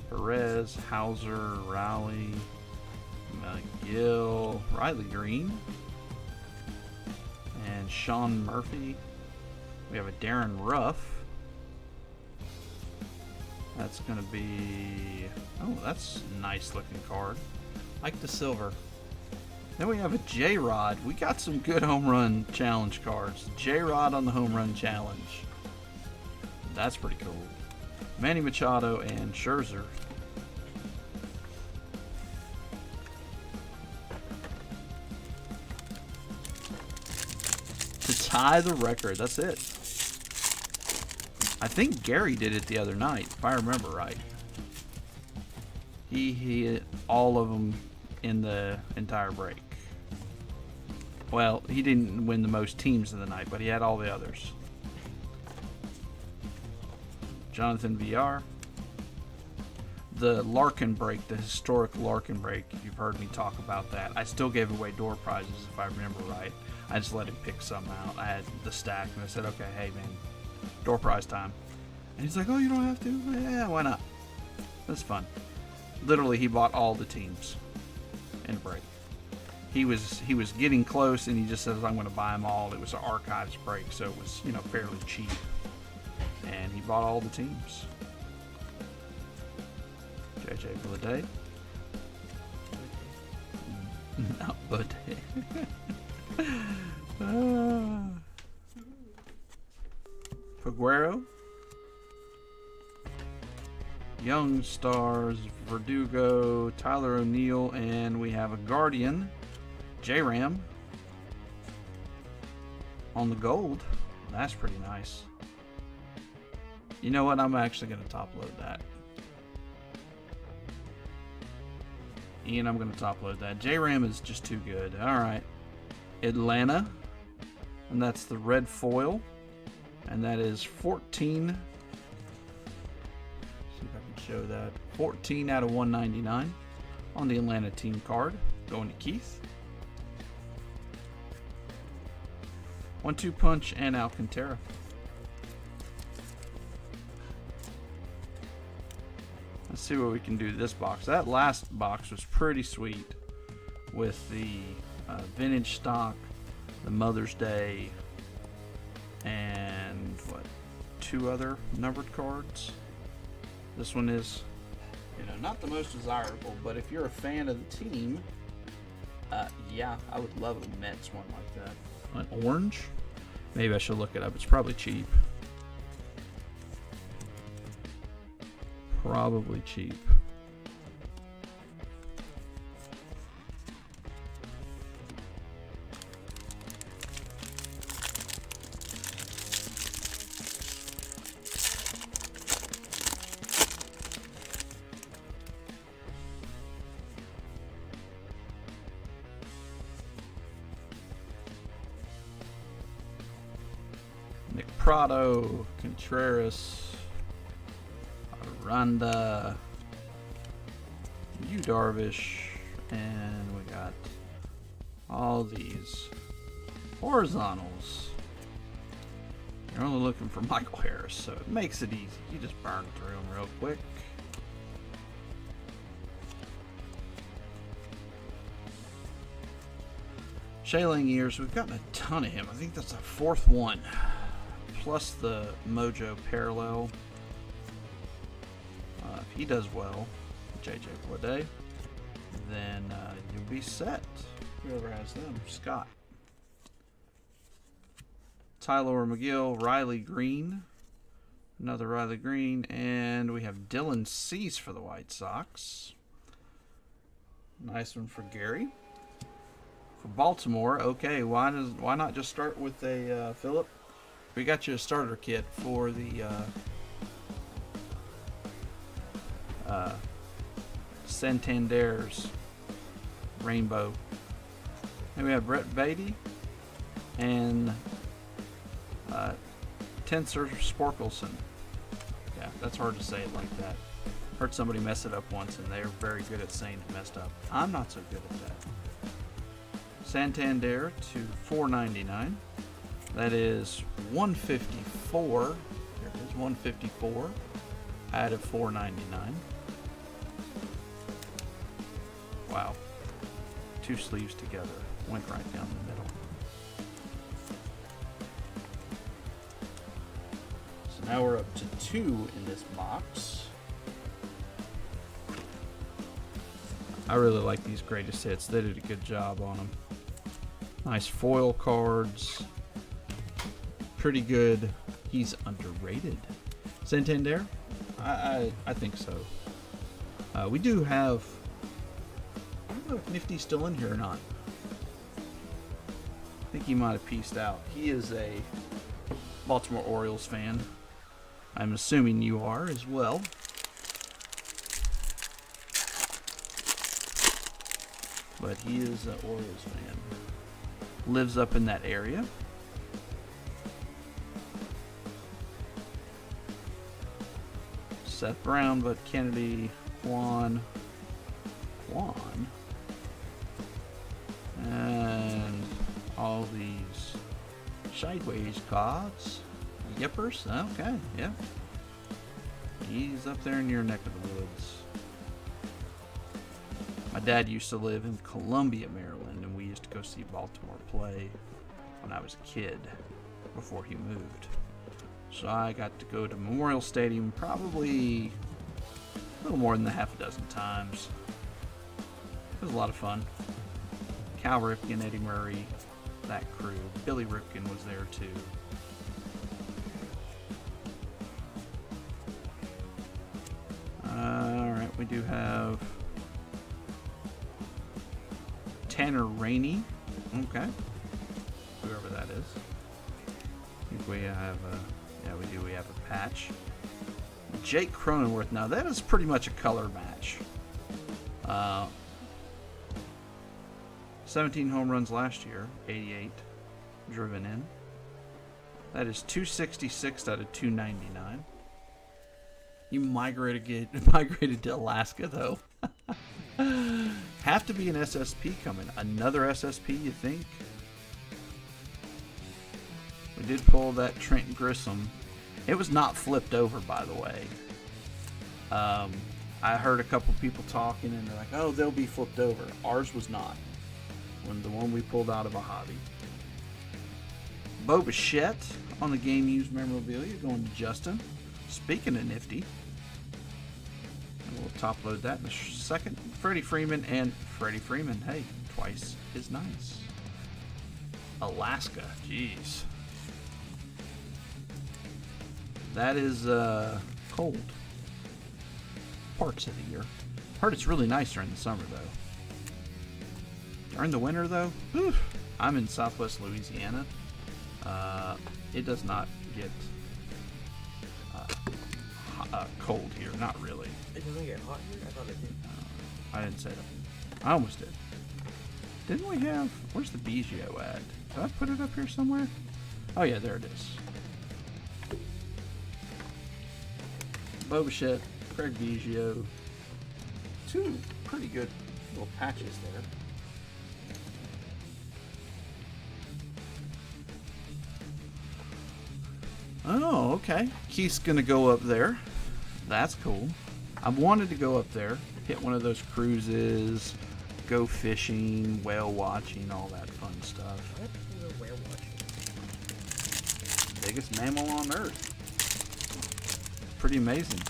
Perez, Hauser, Rowley, McGill, Riley Green, and Sean Murphy. We have a Darren Ruff. That's going to be... Oh, that's a nice looking card. Like the silver. Then we have a J-Rod. We got some good home run challenge cards. J-Rod on the home run challenge. That's pretty cool. Manny Machado and Scherzer. To tie the record. That's it. I think Gary did it the other night, if I remember right. He hit all of them in the entire break. Well, he didn't win the most teams of the night, but he had all the others. Jonathan VR. The Larkin break, the historic Larkin break, you've heard me talk about that. I still gave away door prizes, if I remember right. I just let him pick some out. I had the stack, and I said, okay, hey, man, door prize time. And he's like, oh, you don't have to? Yeah, why not? That's fun. Literally, he bought all the teams in a break. He was getting close, and he just says, I'm going to buy them all. It was an archives break, so it was, fairly cheap. And he bought all the teams. JJ Bleday. Not Bleday. Figueroa. Young Stars, Verdugo, Tyler O'Neill, and we have a Guardian, J-Ram, on the gold. That's pretty nice. You know what? I'm actually going to top load that. Ian, I'm going to top load that. J-Ram is just too good. All right. Atlanta. And that's the red foil. And that is 14. Let's see if I can show that. 14 out of 199 on the Atlanta team card. Going to Keith. 1-2 punch and Alcantara. Let's see what we can do to this box. That last box was pretty sweet with the vintage stock, the Mother's Day, and what, 2 other numbered cards. This one is, not the most desirable, but if you're a fan of the team, yeah, I would love a Mets one like that. An orange? Maybe I should look it up. It's probably cheap. Probably cheap. Nick Prado, Contreras, Aranda, Yu Darvish, and we got all these horizontals. You're only looking for Michael Harris, so it makes it easy. You just burn through them real quick. Shailing Years, we've gotten a ton of him. I think that's the 4th one. Plus the Mojo Parallel. If he does well, JJ Bleday, then you'll be set. Whoever has them, Scott. Tyler McGill, Riley Green, another Riley Green, and we have Dylan Cease for the White Sox. Nice one for Gary. For Baltimore, okay, why not just start with a Phillip? We got you a starter kit for the Santander's Rainbow. And we have Brett Beatty and Tensor Sporkelson. Yeah, that's hard to say it like that. Heard somebody mess it up once, and they're very good at saying it messed up. I'm not so good at that. Santander to $4.99. That is 154. There it is, 154 out of 4.99. Wow. 2 sleeves together. Went right down the middle. So now we're up to 2 in this box. I really like these greatest hits. They did a good job on them. Nice foil cards. Pretty good. He's underrated. Santander? I think so. We do have... I don't know if Nifty's still in here or not. I think he might have pieced out. He is a Baltimore Orioles fan. I'm assuming you are as well. But he is an Orioles fan. Lives up in that area. Seth Brown, but Kennedy, Juan, and all these sideways cards. Yippers, okay, yeah. He's up there in your neck of the woods. My dad used to live in Columbia, Maryland, and we used to go see Baltimore play when I was a kid before he moved. So I got to go to Memorial Stadium probably a little more than a half a dozen times. It was a lot of fun. Cal Ripken, Eddie Murray, that crew. Billy Ripken was there too. Alright, we do have Tanner Rainey. Okay. Whoever that is. I think we have we have a patch. Jake Cronenworth. Now that is pretty much a color match. 17 home runs last year, 88 driven in. That is 266 out of 299. You migrated to Alaska, though. Have to be an SSP coming. Another SSP, you think? We did pull that Trent Grissom. It was not flipped over, by the way. I heard a couple people talking, and they're like, oh, they'll be flipped over. Ours was not. When the one we pulled out of a hobby. Bo Bichette on the game used memorabilia going to Justin. Speaking of nifty. And we'll top load that in a second. Freddie Freeman and Freddie Freeman. Hey, twice is nice. Alaska. Jeez. That is cold. Parts of the year. Heard it's really nice during the summer, though. During the winter, though, whew, I'm in southwest Louisiana. It does not get cold here. Not really. It doesn't get hot here? I thought it did. I didn't say that. I almost did. Didn't we have... Where's the Biggio at? Did I put it up here somewhere? Oh, yeah, there it is. Bo Bichette, Craig Biggio. Two pretty good little patches there. Oh, okay. Keith's gonna go up there. That's cool. I wanted to go up there, hit one of those cruises, go fishing, whale watching, all that fun stuff. What is a whale watching? Biggest mammal on Earth. Pretty amazing.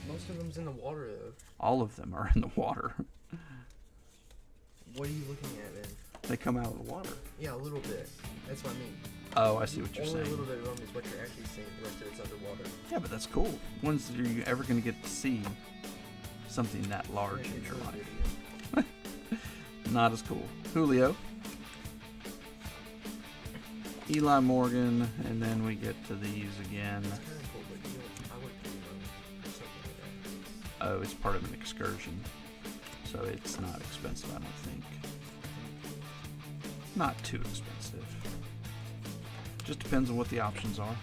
Most of them's in the water, though. All of them are in the water. What are you looking at, then? They come out of the water. Yeah, a little bit. That's what I mean. Oh, I see what you're Only saying. a little bit of them is what you're actually seeing. The rest of it's underwater. Yeah, but that's cool. When's are you ever going to get to see something that large in your life? Not as cool. Julio. Eli Morgan, and then we get to these again. It's kind of cool, but I would pay money for something like that. Oh, it's part of an excursion, so it's not expensive, I don't think. Not too expensive. Just depends on what the options are.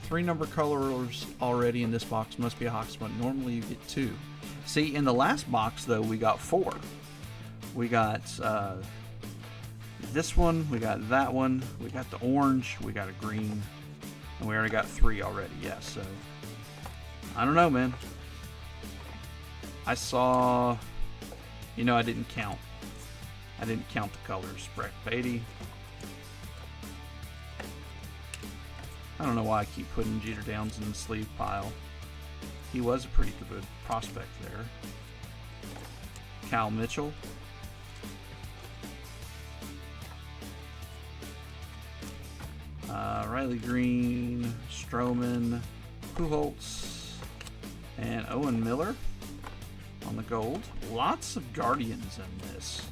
3 number colors already in this box. Must be a Hawks one. Normally you get 2. See, in the last box, though, we got 4. We got this one, we got that one, we got the orange, we got a green, and we already got 3 already. Yeah, so I don't know, man. I saw, you know, I didn't count the colors. Breck Beatty. I don't know why I keep putting Jeter Downs in the sleeve pile. He was a pretty good prospect there. Cal Mitchell. Riley Green, Stroman, Pujols, and Owen Miller on the gold. Lots of Guardians in this.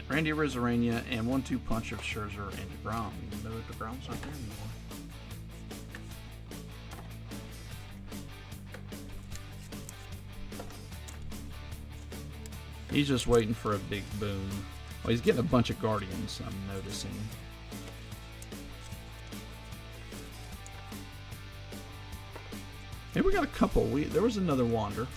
Randy Arozarena and 1-2 punch of Scherzer and DeGrom, even though DeGrom's not there anymore. He's just waiting for a big boom. Well, he's getting a bunch of Guardians, I'm noticing. Hey, we got a couple. There was another Wander.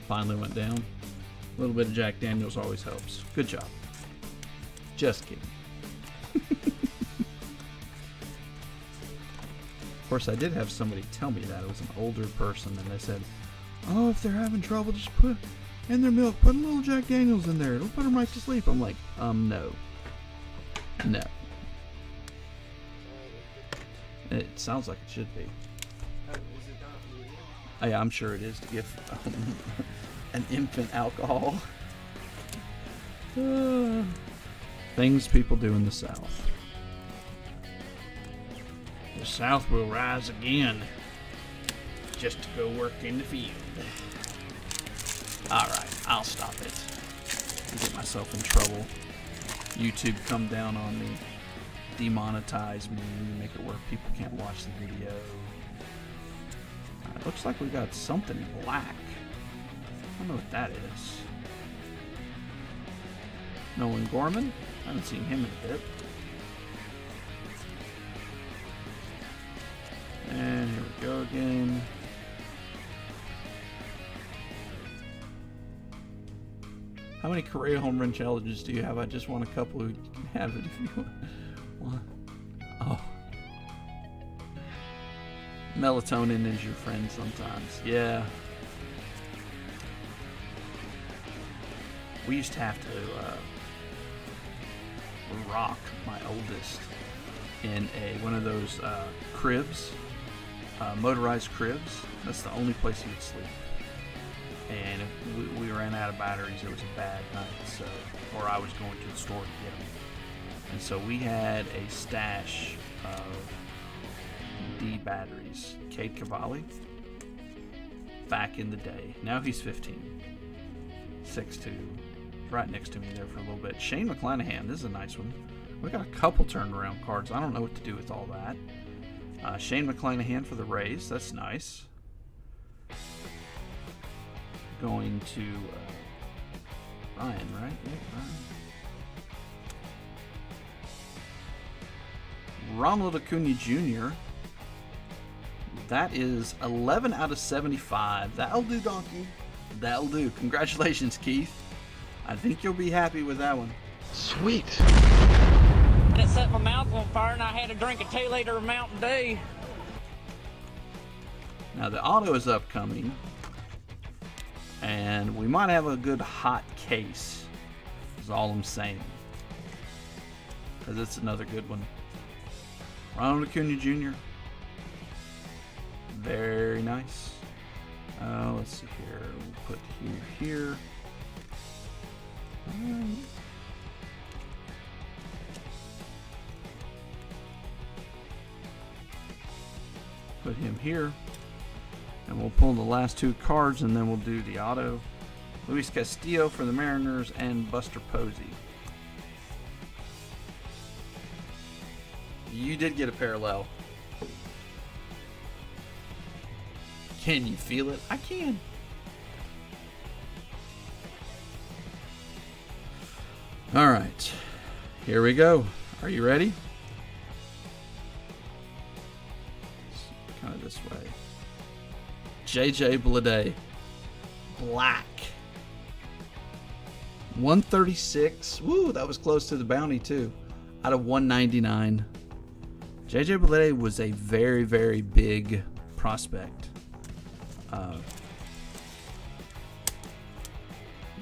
Finally went down. A little bit of Jack Daniels always helps. Good job. Just kidding. Of course, I did have somebody tell me that. It was an older person, and they said, oh, if they're having trouble, just put in their milk, put a little Jack Daniels in there. It'll put them right to sleep. I'm like, no. No. It sounds like it should be. Oh, yeah, I'm sure it is to give an infant alcohol. Things people do in the South. The South will rise again. just to go work in the field. Alright, I'll stop it. Get myself in trouble. YouTube come down on me. Demonetize me. Make it where people can't watch the video. Alright, looks like we got something black. I don't know what that is. Nolan Gorman. I haven't seen him in a bit. And here we go again. How many career home run challenges do you have? I just want a couple. You can have it if you want. Oh. Melatonin is your friend sometimes. Yeah. We used to have to rock my oldest in one of those cribs, motorized cribs. That's the only place he would sleep. And if we ran out of batteries, it was a bad night. So, or I was going to the store to get them. And so we had a stash of D batteries. Cade Cavalli, back in the day. Now he's 15, 6'2", right next to me there for a little bit. Shane McClanahan, this is a nice one. We got a couple turnaround cards. I don't know what to do with all that. Shane McClanahan for the Rays, that's nice. Going to Ryan, right? Yeah, Ryan. Ronald Acuna Jr. That is 11 out of 75. That'll do, donkey. That'll do. Congratulations, Keith. I think you'll be happy with that one. Sweet. It set my mouth on fire and I had to drink a 2-liter of Mountain Dew. Now the auto is upcoming. And we might have a good hot case, is all I'm saying. Because it's another good one. Ronald Acuna Jr. Very nice. Let's see here. We'll put here. Put him here. And we'll pull the last two cards and then we'll do the auto. Luis Castillo for the Mariners and Buster Posey. You did get a parallel. Can you feel it? I can. All right. Here we go. Are you ready? Kind of this way. JJ Bleday, black, 136. Woo, that was close to the bounty too. Out of 199. JJ Bleday was a very, very big prospect.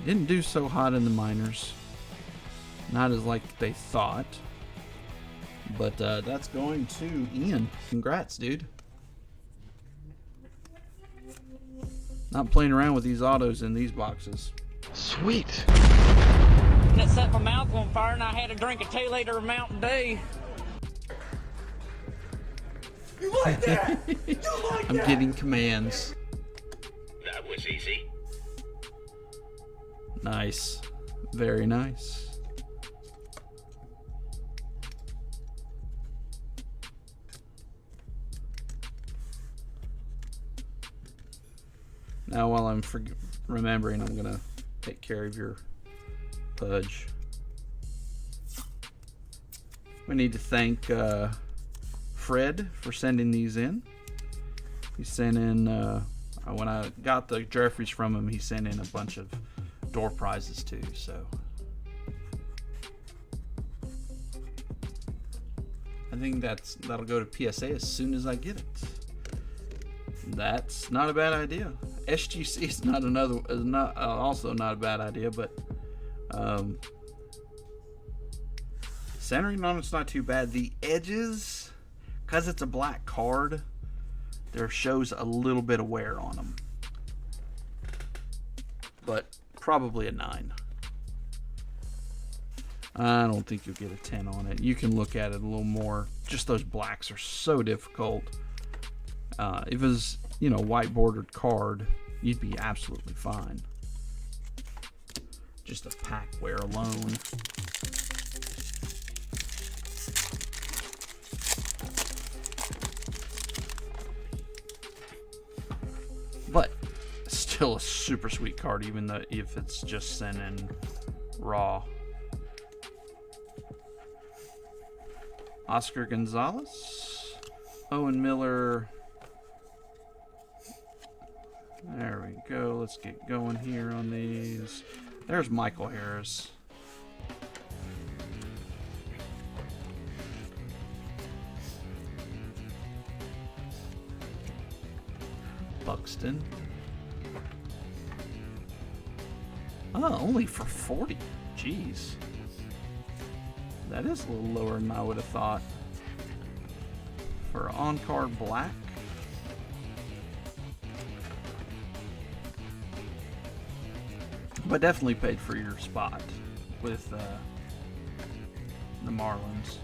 Didn't do so hot in the minors. Not as like they thought. But that's going to Ian. Congrats, dude. Not playing around with these autos in these boxes. Sweet. And it set my mouth on fire and I had to drink a 2-liter of Mountain Dew. You like that? You like I'm that? getting commands. That was easy. Nice. Very nice. Now while I'm remembering, I'm going to take care of your pudge. We need to thank Fred for sending these in. He sent in, when I got the Jeffries from him, he sent in a bunch of door prizes too, so. I think that'll go to PSA as soon as I get it. That's not a bad idea. SGC is also not a bad idea, but centering on it's not too bad. The edges, because it's a black card, there shows a little bit of wear on them, but probably a 9. I don't think you'll get a 10 on it. You can look at it a little more. Just those blacks are so difficult. If it was you know, white bordered card, you'd be absolutely fine. Just a pack wear alone. But still a super sweet card, even though if it's just sent in raw. Oscar Gonzalez, Owen Miller. There we go. Let's get going here on these. There's Michael Harris. Buxton. Oh, only for 40. Jeez. That is a little lower than I would have thought. For on-card black. But definitely paid for your spot with the Marlins.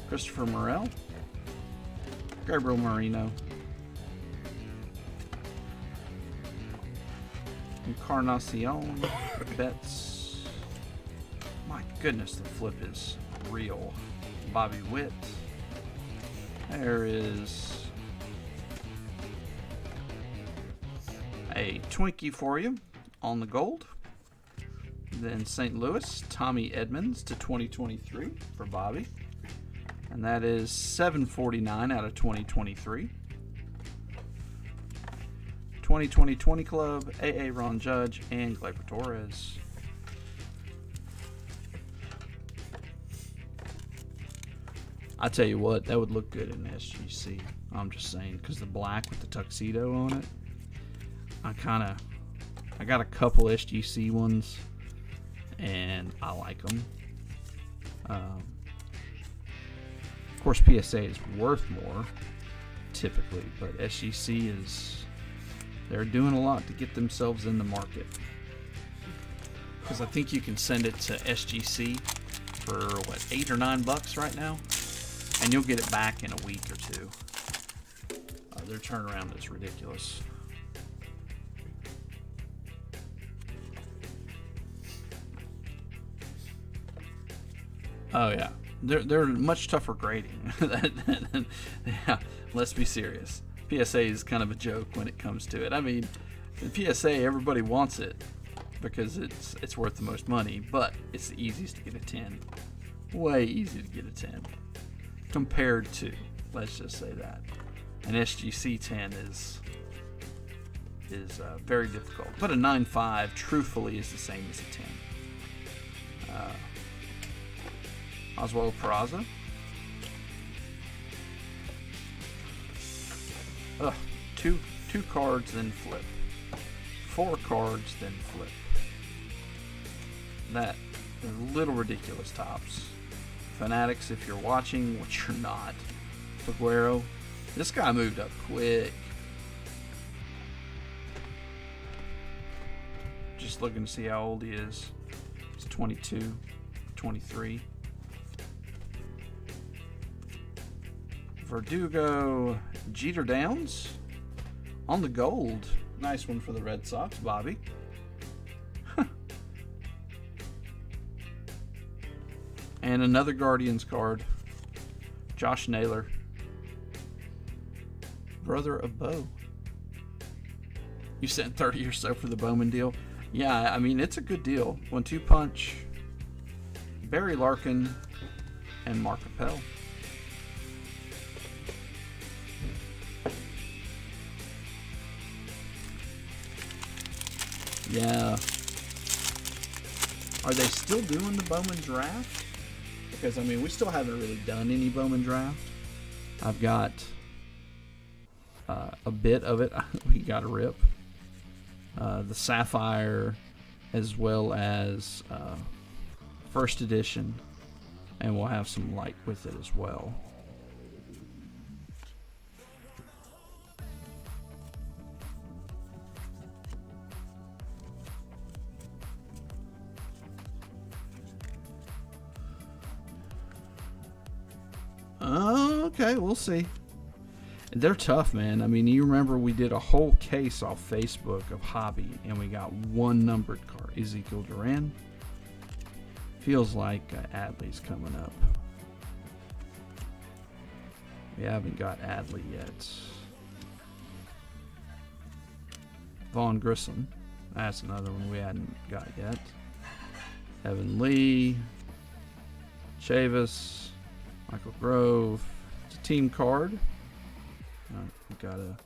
Christopher Morel. Gabriel Marino. Encarnacion. Betts. My goodness, the flip is real. Bobby Witt. There is a Twinkie for you on the gold. Then St. Louis, Tommy Edmonds to 2023 for Bobby. And that is $7.49 out of 2023. 2020 Club, AA Ron Judge, and Gleyber Torres. I tell you what, that would look good in SGC. I'm just saying, because the black with the tuxedo on it. I got a couple SGC ones, and I like them. Of course, PSA is worth more, typically, but SGC they're doing a lot to get themselves in the market. Because I think you can send it to SGC for, what, $8 or $9 right now? And you'll get it back in a week or two. Their turnaround is ridiculous. Oh yeah, they're much tougher grading. Yeah, let's be serious. PSA is kind of a joke when it comes to it. I mean, the PSA, everybody wants it because it's worth the most money, but it's the easiest to get a 10. Way easier to get a 10 compared to, let's just say that, an SGC 10 is very difficult. But a 9.5 truthfully is the same as a 10. Oswald Peraza. Two cards, then flip. 4 cards, then flip. That is a little ridiculous, Tops. Fanatics, if you're watching, which you're not. Figueroa. This guy moved up quick. Just looking to see how old he is. He's 22, 23. Verdugo, Jeter Downs on the gold. Nice one for the Red Sox, Bobby. And another Guardians card. Josh Naylor. Brother of Bo. You sent 30 or so for the Bowman deal. Yeah, I mean, it's a good deal. 1-2 punch. Barry Larkin and Mark Appel. Yeah. Are they still doing the Bowman draft? Because, I mean, we still haven't really done any Bowman draft. I've got a bit of it. We got a rip. The Sapphire, as well as first edition. And we'll have some light with it as well. Okay, we'll see. They're tough, man. I mean, you remember we did a whole case off Facebook of Hobby, and we got one numbered card. Ezekiel Duran. Feels like Adley's coming up. We haven't got Adley yet. Vaughn Grissom. That's another one we hadn't got yet. Evan Lee. Chavis. Michael Grove. It's a team card. We got a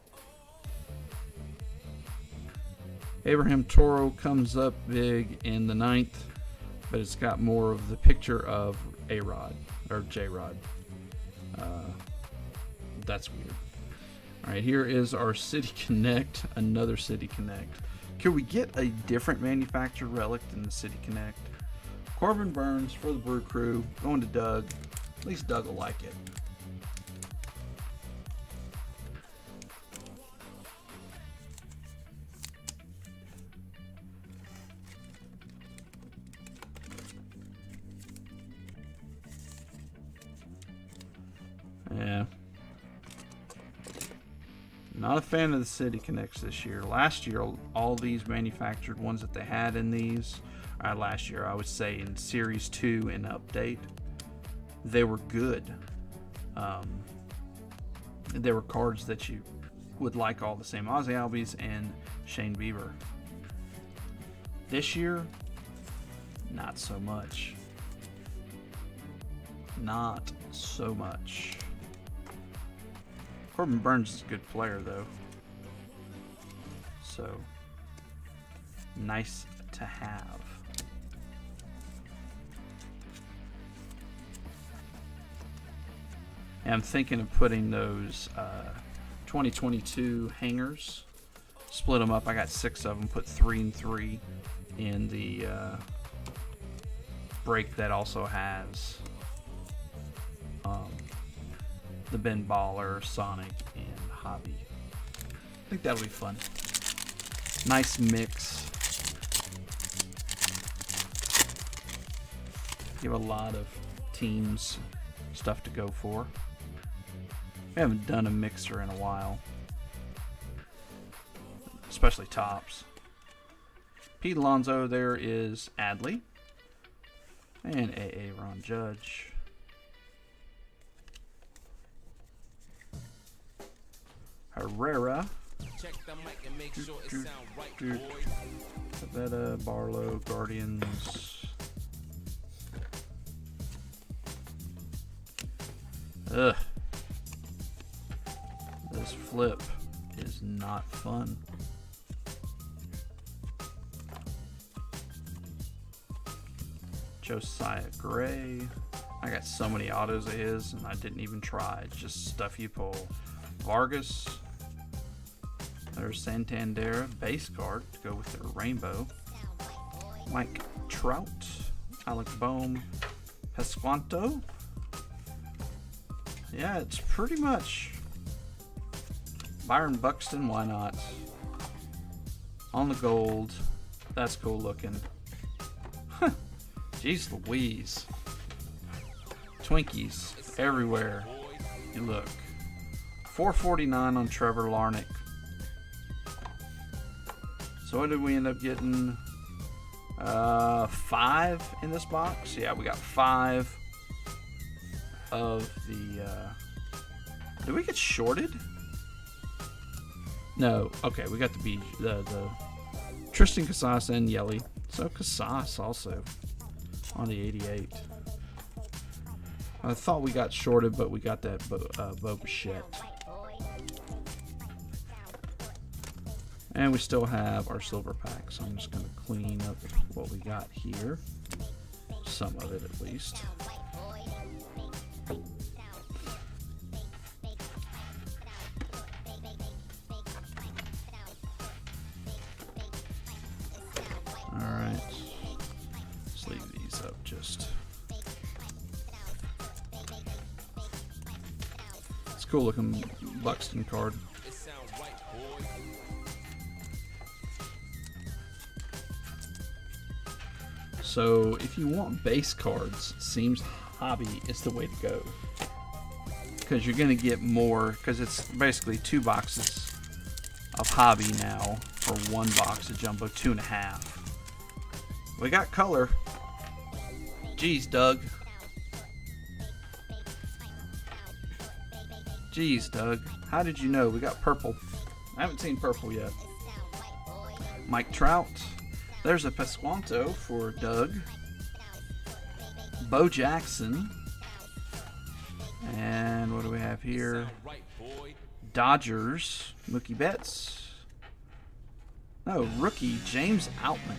Abraham Toro comes up big in the 9th, but it's got more of the picture of A-Rod or J-Rod. That's weird. All right, here is our City Connect, another City Connect. Could we get a different manufacturer relic than the City Connect? Corbin Burns for the Brew Crew, going to Doug. At least Doug will like it. Yeah. Not a fan of the City Connects this year. Last year, all these manufactured ones that they had in these, last year, I would say in Series 2 and Update, they were good. There were cards that you would like all the same. Ozzy Albies and Shane Bieber. This year, not so much. Not so much. Corbin Burns is a good player, though. So, nice to have. And I'm thinking of putting those 2022 hangers, split them up. I got 6 of them, put 3 and 3 in the break that also has the Ben Baller, Sonic, and Hobby. I think that'll be fun. Nice mix. Give a lot of teams stuff to go for. We haven't done a mixer in a while. Especially tops. Pete Alonso, there is Adley. And AA Ron Judge. Herrera. Check the mic and make sure it sound right, boys. Pavetta, Barlow, Guardians. Ugh. This flip is not fun. Josiah Gray. I got so many autos of his and I didn't even try. It's just stuff you pull. Vargas. There's Santander, base card to go with their rainbow. Mike Trout, Alec Boehm, Pesquanto. Yeah, it's pretty much Byron Buxton, why not? On the gold. That's cool looking. Jeez Louise. Twinkies everywhere. You look. 449 on Trevor Larnach. So what did we end up getting? 5 in this box. Yeah, we got 5 of the. Did we get shorted? No. Okay, we got the Tristan Casas and Yelly. So Casas also on the 88. I thought we got shorted, but we got that Bo Bichette. And we still have our silver pack, so I'm just going to clean up what we got here. Some of it, at least. Alright. Let's leave these up just. It's a cool looking Buxton card. So if you want base cards, seems Hobby is the way to go. because you're going to get more, because it's basically 2 boxes of hobby now for 1 box of jumbo, 2.5. We got color. Jeez, Doug. Jeez, Doug. How did you know? We got purple. I haven't seen purple yet. Mike Trout. There's a Pesquanto for Doug. Bo Jackson. And what do we have here? Dodgers. Mookie Betts. No, rookie James Outman.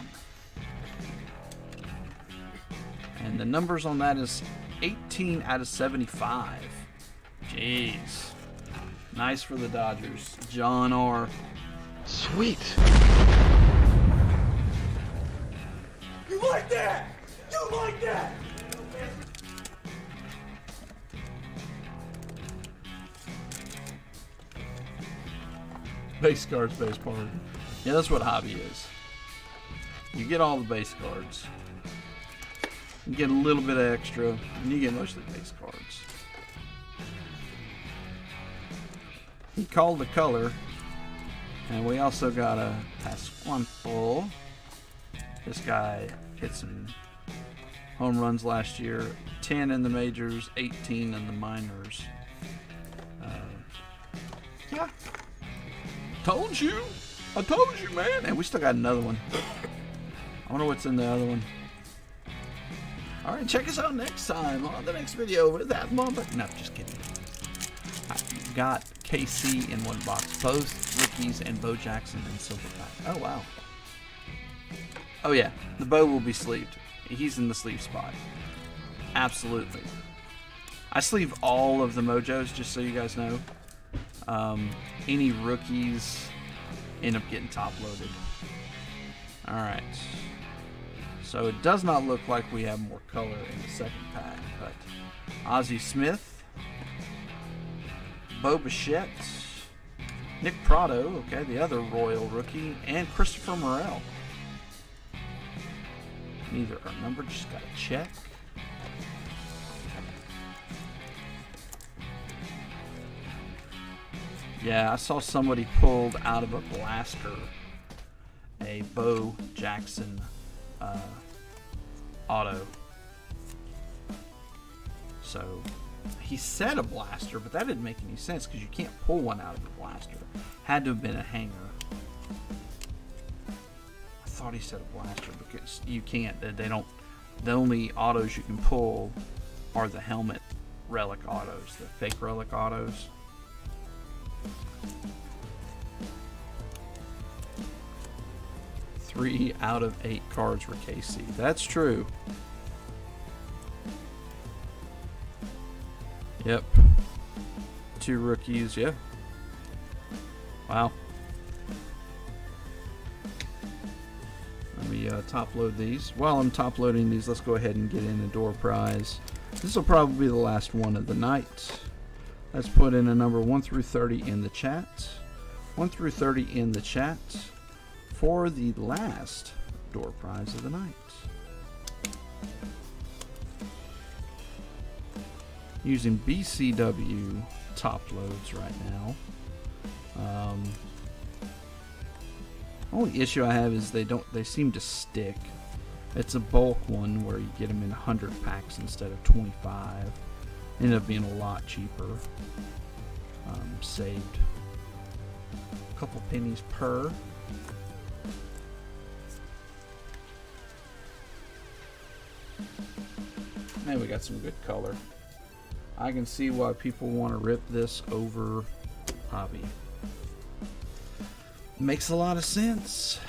And the numbers on that is 18 out of 75. Jeez. Nice for the Dodgers. John R. Sweet. You like that? You like that? Base cards, base card. Yeah, that's what hobby is. You get all the base cards. You get a little bit of extra, and you get most of the base cards. He called the color, and we also got a Pasquanto. This guy hit some home runs last year. 10 in the majors, 18 in the minors. Yeah. Told you. I told you, man. And we still got another one. I wonder what's in the other one. Alright, check us out next time on the next video with that one. But no, just kidding. I got KC in 1 box. Both rookies and Bo Jackson in silver pack. Oh, wow. Oh, yeah. The Bo will be sleeved. He's in the sleeve spot. Absolutely. I sleeve all of the Mojos, just so you guys know. Any rookies end up getting top loaded. Alright. So it does not look like we have more color in the second pack, but Ozzie Smith, Bo Bichette, Nick Prado, okay, the other Royal rookie, and Christopher Morel. Neither are numbered, just gotta check. Yeah, I saw somebody pulled out of a blaster a Bo Jackson auto. So he said a blaster, but that didn't make any sense because you can't pull one out of a blaster. Had to have been a hanger. I thought he said a blaster because you can't. They don't. The only autos you can pull are the helmet relic autos, the fake relic autos. Three out of 8 cards were KC. That's true. Yep. 2 rookies, yeah. Wow. Let me top load these. While I'm top loading these, let's go ahead and get in a door prize. This will probably be the last one of the night. Let's put in a number 1 through 30 in the chat. 1 through 30 in the chat for the last door prize of the night. Using BCW top loads right now. Only issue I have is they seem to stick. It's a bulk one where you get them in 100 packs instead of 25. Ended up being a lot cheaper. Saved a couple pennies per. And we got some good color. I can see why people want to rip this over hobby. Makes a lot of sense.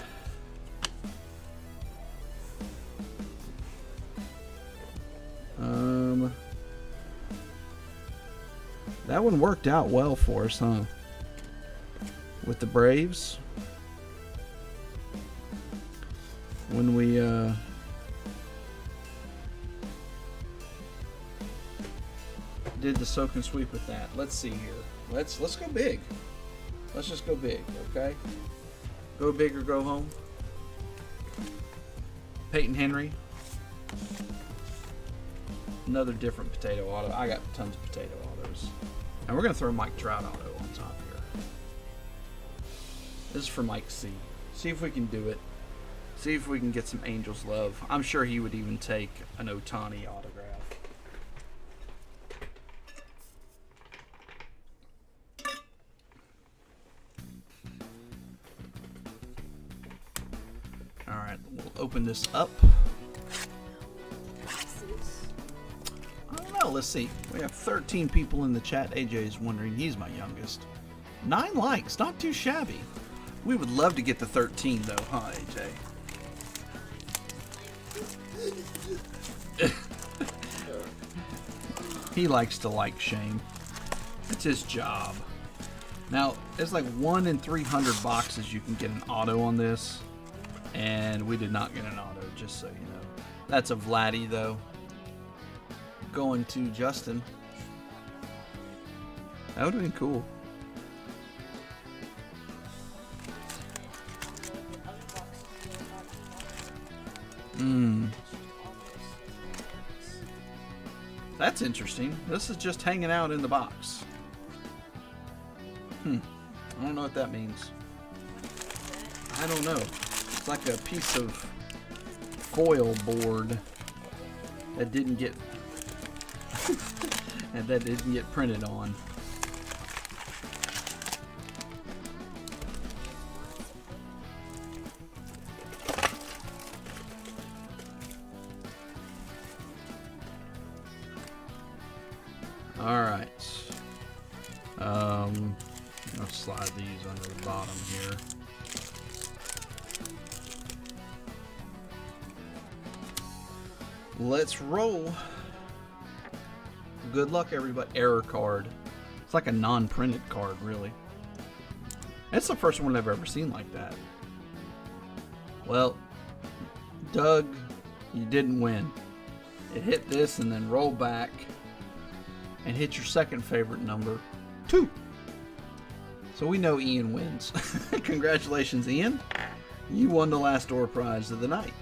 That one worked out well for us, huh? With the Braves. When we did the soak and sweep with that. Let's see here. Let's go big. Let's just go big, okay? Go big or go home. Peyton Henry. Another different potato auto. I got tons of potato autos. And we're going to throw Mike Trout auto on top here. This is for Mike C. See if we can do it. See if we can get some Angels love. I'm sure he would even take an Ohtani autograph. Alright, we'll open this up. I don't know, let's see. We have 13 people in the chat. AJ is wondering, he's my youngest. 9 likes, not too shabby. We would love to get to 13 though, huh, AJ? He likes to like shame. It's his job. Now, it's like 1 in 300 boxes you can get an auto on this. And we did not get an auto, just so you know. That's a Vladdy, though. Going to Justin. That would have been cool. That's interesting. This is just hanging out in the box. I don't know what that means. I don't know. It's like a piece of foil board that didn't get printed on. All right. Let's slide these under the bottom here. Let's roll. Good luck, everybody. Error card. It's like a non-printed card, really. It's the first one I've ever seen like that. Well, Doug, you didn't win. It hit this and then roll back and hit your second favorite number, 2. So we know Ian wins. Congratulations, Ian. You won the last door prize of the night.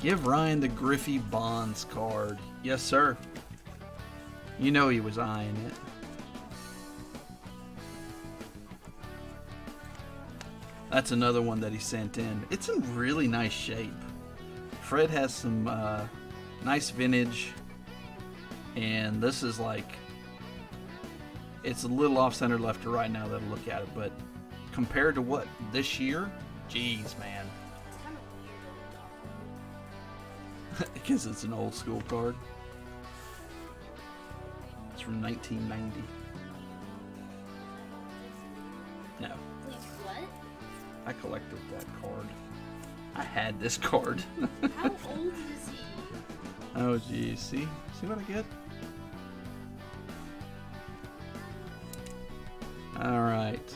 Give Ryan the Griffey Bonds card. Yes, sir. You know he was eyeing it. That's another one that he sent in. It's in really nice shape. Fred has some nice vintage. And this is like... It's a little off-center left to right now that I look at it. But compared to what? This year? Jeez, man. Because it's an old school card. It's from 1990. No. Wait, what? I collected that card. I had this card. How old is he? Oh, geez. See what I get? All right.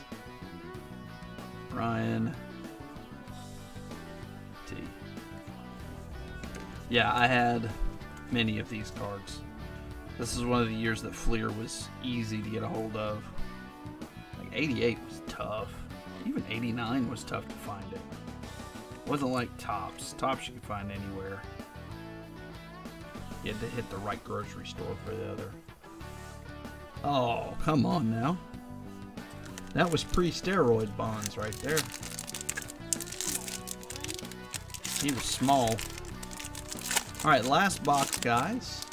Ryan T. Yeah, I had many of these cards. This is one of the years that Fleer was easy to get a hold of. Like 88 was tough. Even 89 was tough to find it. It wasn't like Topps. Topps you could find anywhere. You had to hit the right grocery store for the other. Oh, come on now. That was pre-steroid Bonds right there. He was small. Alright, last box, guys.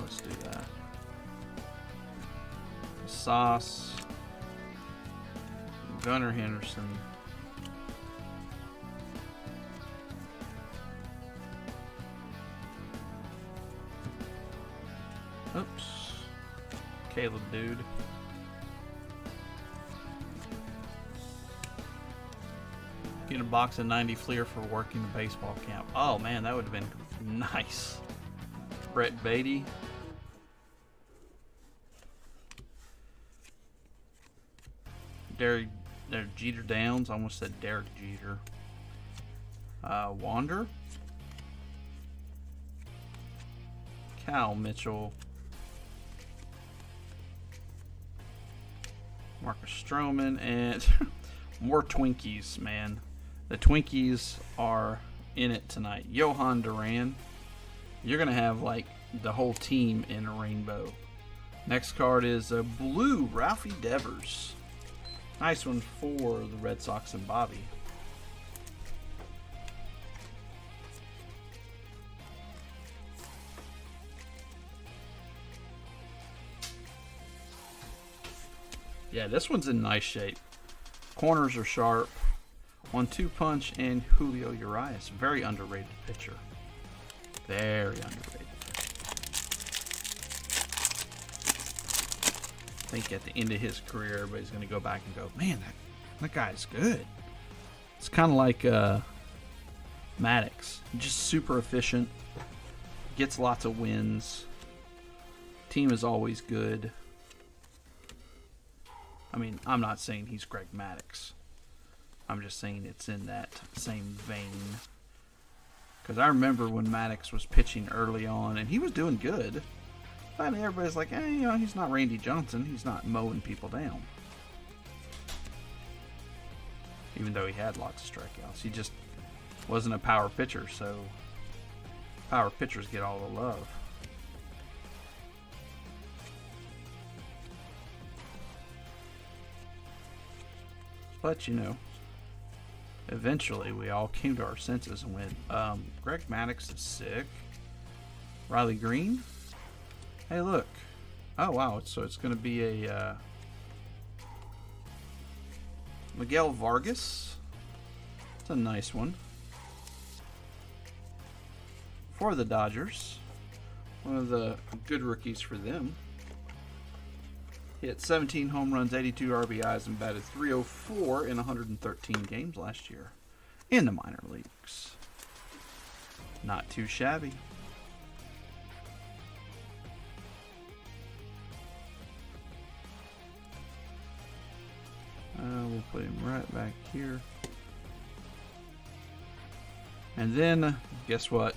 Let's do that. Sauce. Gunnar Henderson. Oops. Caleb Dude. Get a box of 90 Fleer for working the baseball camp. Oh man, that would have been nice. Brett Beatty. Derek Jeter Downs. I almost said Derek Jeter. Wander. Cal Mitchell. Marcus Stroman. And more Twinkies, man. The Twinkies are in it tonight. Johan Duran. You're going to have like the whole team in a rainbow. Next card is a blue Ralphie Devers. Nice one for the Red Sox and Bobby. Yeah, this one's in nice shape. Corners are sharp. 1-2 punch and Julio Urias. Very underrated pitcher. Very underrated. I think at the end of his career, everybody's going to go back and go, man, that guy's good. It's kind of like Maddox. Just super efficient. Gets lots of wins. Team is always good. I mean, I'm not saying he's Greg Maddox. I'm just saying it's in that same vein. Because I remember when Maddox was pitching early on, and he was doing good. I mean, everybody's like, hey, you know, he's not Randy Johnson. He's not mowing people down. Even though he had lots of strikeouts. He just wasn't a power pitcher, so power pitchers get all the love. But, you know, eventually we all came to our senses and went, Greg Maddox is sick. Riley Green? Hey, look. Oh, wow. So it's going to be a Miguel Vargas. It's a nice one. For the Dodgers. One of the good rookies for them. He hit 17 home runs, 82 RBIs, and batted .304 in 113 games last year in the minor leagues. Not too shabby. We'll put him right back here. And then, guess what?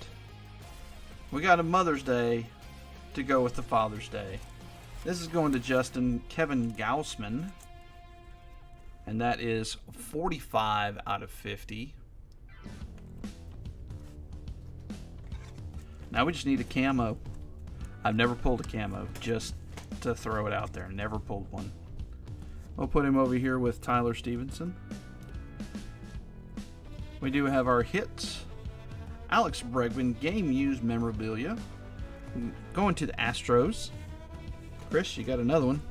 We got a Mother's Day to go with the Father's Day. This is going to Justin Kevin Gausman. And that is 45 out of 50. Now we just need a camo. I've never pulled a camo, just to throw it out there. Never pulled one. We'll put him over here with Tyler Stevenson. We do have our hits. Alex Bregman, game used memorabilia. Going to the Astros. Chris, you got another one.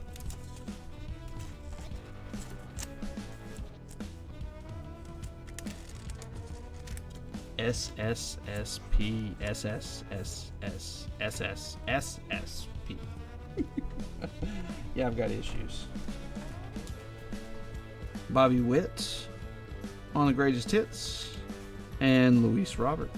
SSSP SSSSSSSP. Yeah, I've got issues. Bobby Witt on the greatest hits, and Luis Robert.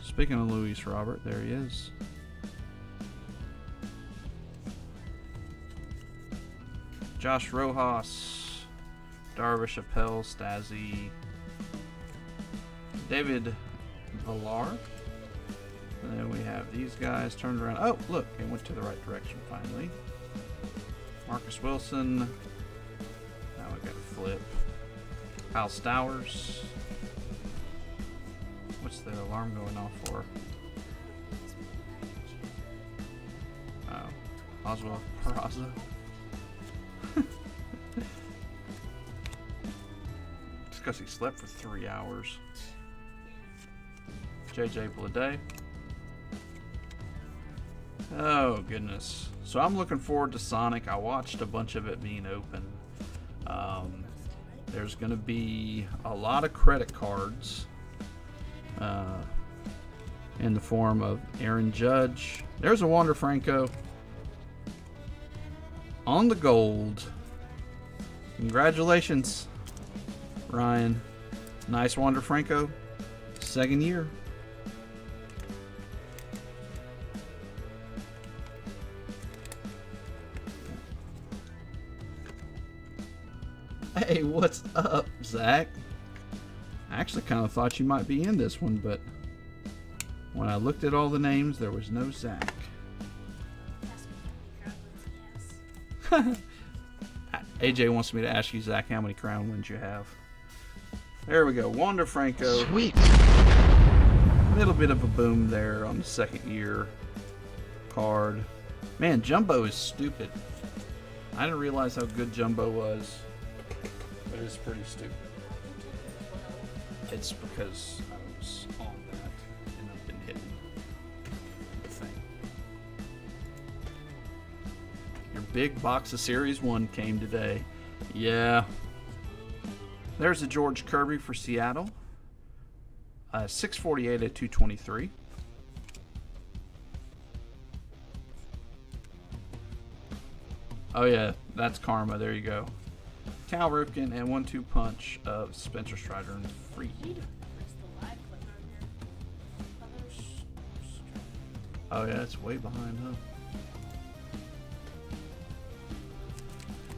Speaking of Luis Robert, there he is. Josh Rojas, Darvish, Appel, Stazzy, David Villar. And then we have these guys turned around. Oh, look, it went to the right direction finally. Marcus Wilson. Now we got a flip. Kyle Stowers. What's the alarm going off for? Oh, Oswald Peraza. Just because he slept for 3 hours. JJ Bleday. Oh, goodness. So I'm looking forward to Sonic. I watched a bunch of it being open. There's going to be a lot of credit cards in the form of Aaron Judge. There's a Wander Franco on the gold. Congratulations, Ryan. Nice Wander Franco. Second year. What's up, Zach? I actually kind of thought you might be in this one, but when I looked at all the names, there was no Zach. AJ wants me to ask you, Zach, how many crown wins you have. There we go. Wander Franco. Sweet. Little bit of a boom there on the second year card. Man, Jumbo is stupid. I didn't realize how good Jumbo was, but it's pretty stupid. It's because I was on that and I've been hitting the thing. Your big box of Series 1 came today. Yeah. There's a George Kirby for Seattle. 648 at 223. Oh yeah, that's Karma. There you go. Cal Ripken and 1-2 punch of Spencer Strider and Freed. Oh yeah, it's way behind, huh?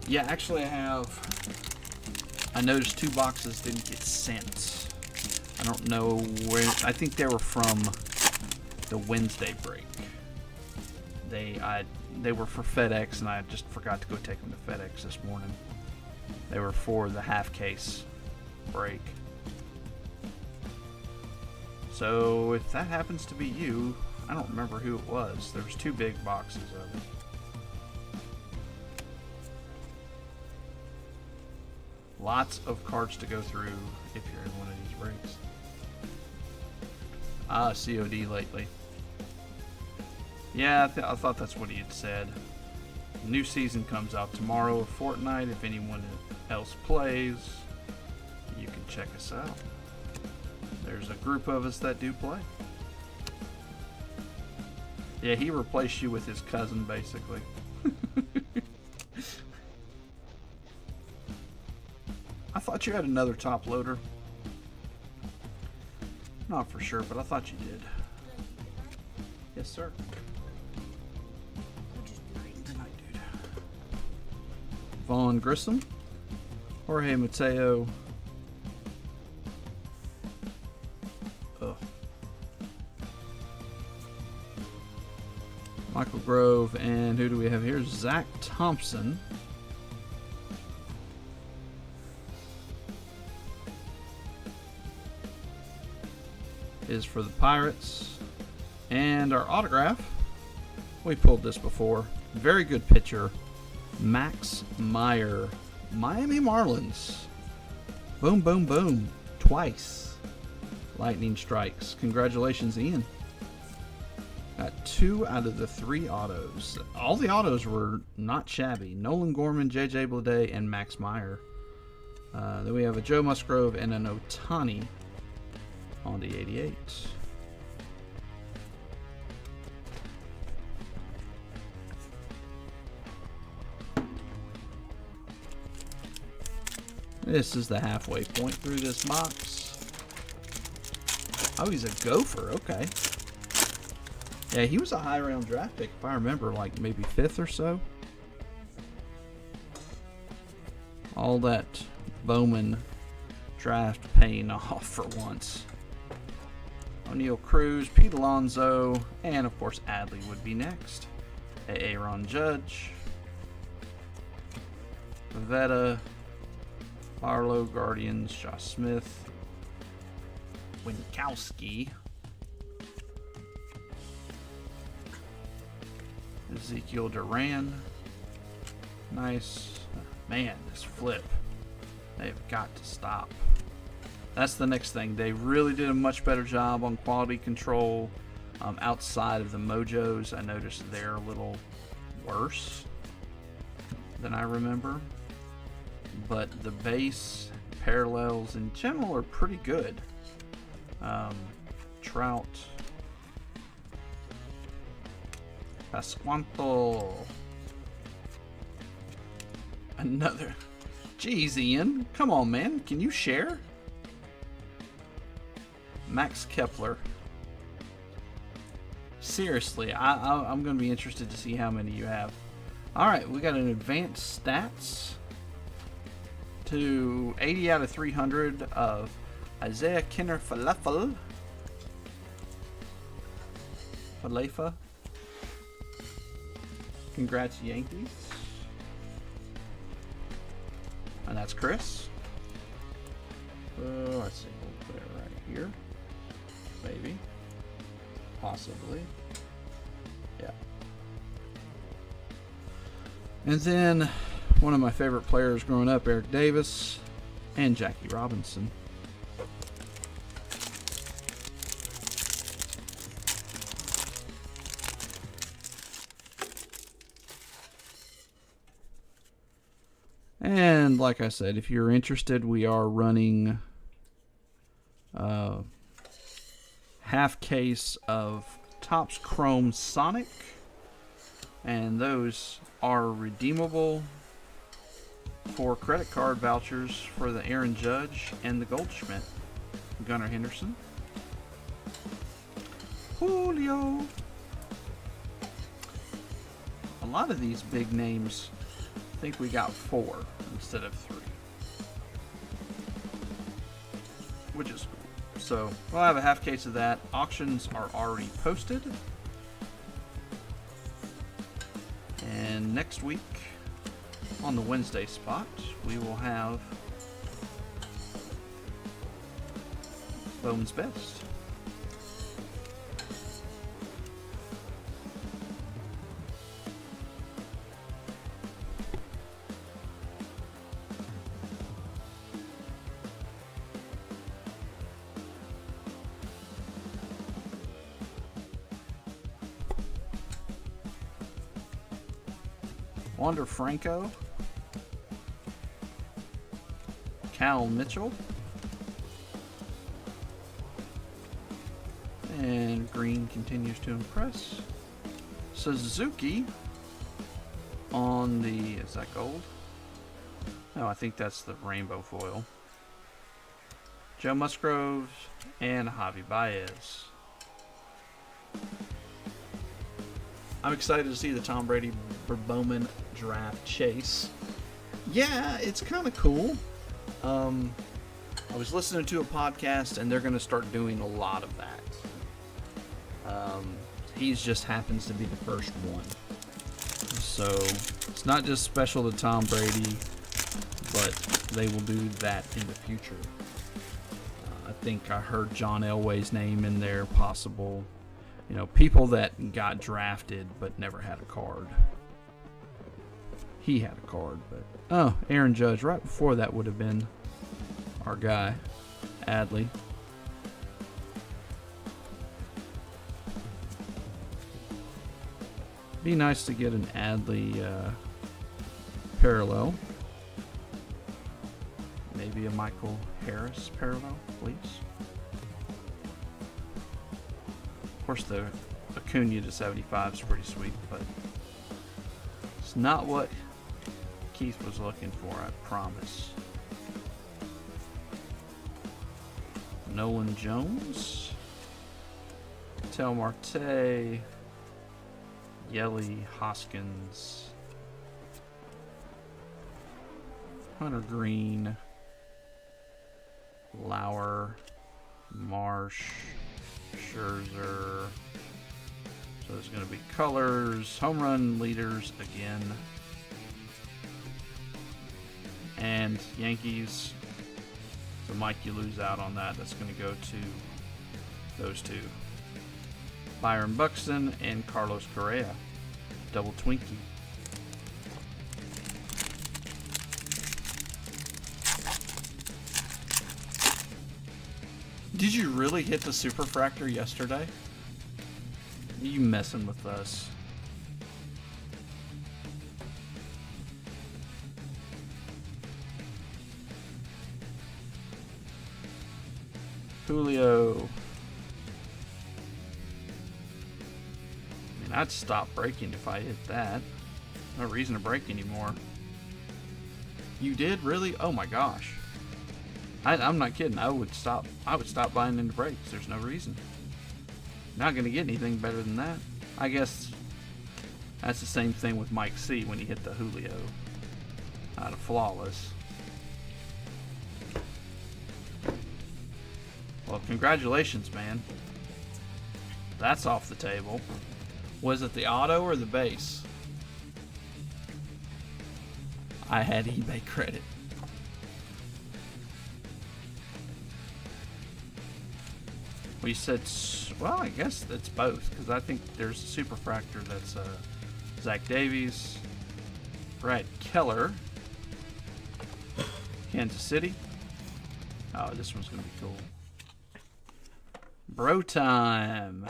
Yeah, actually I noticed 2 boxes didn't get sent. I don't know where. I think they were from the Wednesday break. They were for FedEx, and I just forgot to go take them to FedEx this morning. They were for the half case break. So if that happens to be you, I don't remember who it was. There was 2 big boxes of it. Lots of cards to go through if you're in one of these breaks. COD lately. Yeah, I thought that's what he had said. New season comes out tomorrow, a fortnight. If anyone else plays, you can check us out. There's a group of us that do play. Yeah, he replaced you with his cousin, basically. I thought you had another top loader. Not for sure, but I thought you did. Yes, sir. Good night, dude. Vaughn Grissom. Jorge Mateo. Oh. Michael Grove. And who do we have here? Zach Thompson. Is for the Pirates. And our autograph, we pulled this before. Very good pitcher, Max Meyer, Miami Marlins. Boom, boom, boom, twice. Lightning strikes. Congratulations, Ian. Got 2 out of the 3 autos. All the autos were not shabby. Nolan Gorman, JJ Bleday, and Max Meyer. Then we have a Joe Musgrove and an Ohtani on the 88. This is the halfway point through this box. Oh, he's a Gopher. Okay. Yeah, he was a high round draft pick, if I remember, like maybe 5th or so. All that Bowman draft paying off for once. O'Neal Cruz, Pete Alonso, and of course Adley would be next. Aaron Judge, Pavetta, Barlow, Guardians, Josh Smith, Winkowski, Ezekiel Duran. Nice. Man, this flip. They've got to stop. That's the next thing. They really did a much better job on quality control outside of the Mojos. I noticed they're a little worse than I remember. But the base parallels in general are pretty good. Trout. Pasquanto. Another. Jeez, Ian. Come on, man. Can you share? Max Kepler. Seriously, I'm going to be interested to see how many you have. Alright, we got an advanced stats. to 80 out of 300 of Isaiah Kinner Falafel. Falefa. Congrats, Yankees. And that's Chris. Let's see. We'll put it right here. Maybe. Possibly. Yeah. And then one of my favorite players growing up, Eric Davis and Jackie Robinson. And like I said, if you're interested, we are running half case of Topps Chrome Sonic, and those are redeemable for credit card vouchers for the Aaron Judge and the Goldschmidt. Gunnar Henderson, Julio. A lot of these big names, I think we got 4 instead of 3, which is cool. So we'll have a half case of that. Auctions are already posted, and next week on the Wednesday spot we will have Bowman's Best. Wander Franco, Cal Mitchell, and green continues to impress. Suzuki on the, is that gold? No, I think that's the rainbow foil. Joe Musgrove and Javi Baez. I'm excited to see the Tom Brady Bowman draft chase. Yeah, it's kind of cool. I was listening to a podcast, and they're going to start doing a lot of that. He just happens to be the first one. So it's not just special to Tom Brady, but they will do that in the future. I think I heard John Elway's name in there, possible. You know, people that got drafted but never had a card. He had a card, but... Oh, Aaron Judge. Right before that would have been our guy, Adley. Be nice to get an Adley parallel. Maybe a Michael Harris parallel, please. Of course, the Acuna to 75 is pretty sweet, but it's not what Keith was looking for, I promise. Nolan Jones, Tel Marte, Yelly Hoskins, Hunter Green, Lauer, Marsh, Scherzer. So there's going to be colors, home run leaders again. And Yankees. So Mike, you lose out on that. That's going to go to those two. Byron Buxton and Carlos Correa. Double Twinkie. Did you really hit the superfractor yesterday? You messing with us. Julio. I mean, I'd stop braking if I hit that. No reason to brake anymore. You did? Really? Oh my gosh. I'm not kidding. I would stop buying into brakes. There's no reason. Not going to get anything better than that. I guess that's the same thing with Mike C when he hit the Julio out of flawless. Well, congratulations, man. That's off the table. Was it the auto or the base? I had eBay credit. We said, well, I guess it's both, because I think there's a superfractor that's Zach Davies, Brad Keller, Kansas City. Oh, this one's going to be cool. Bro time.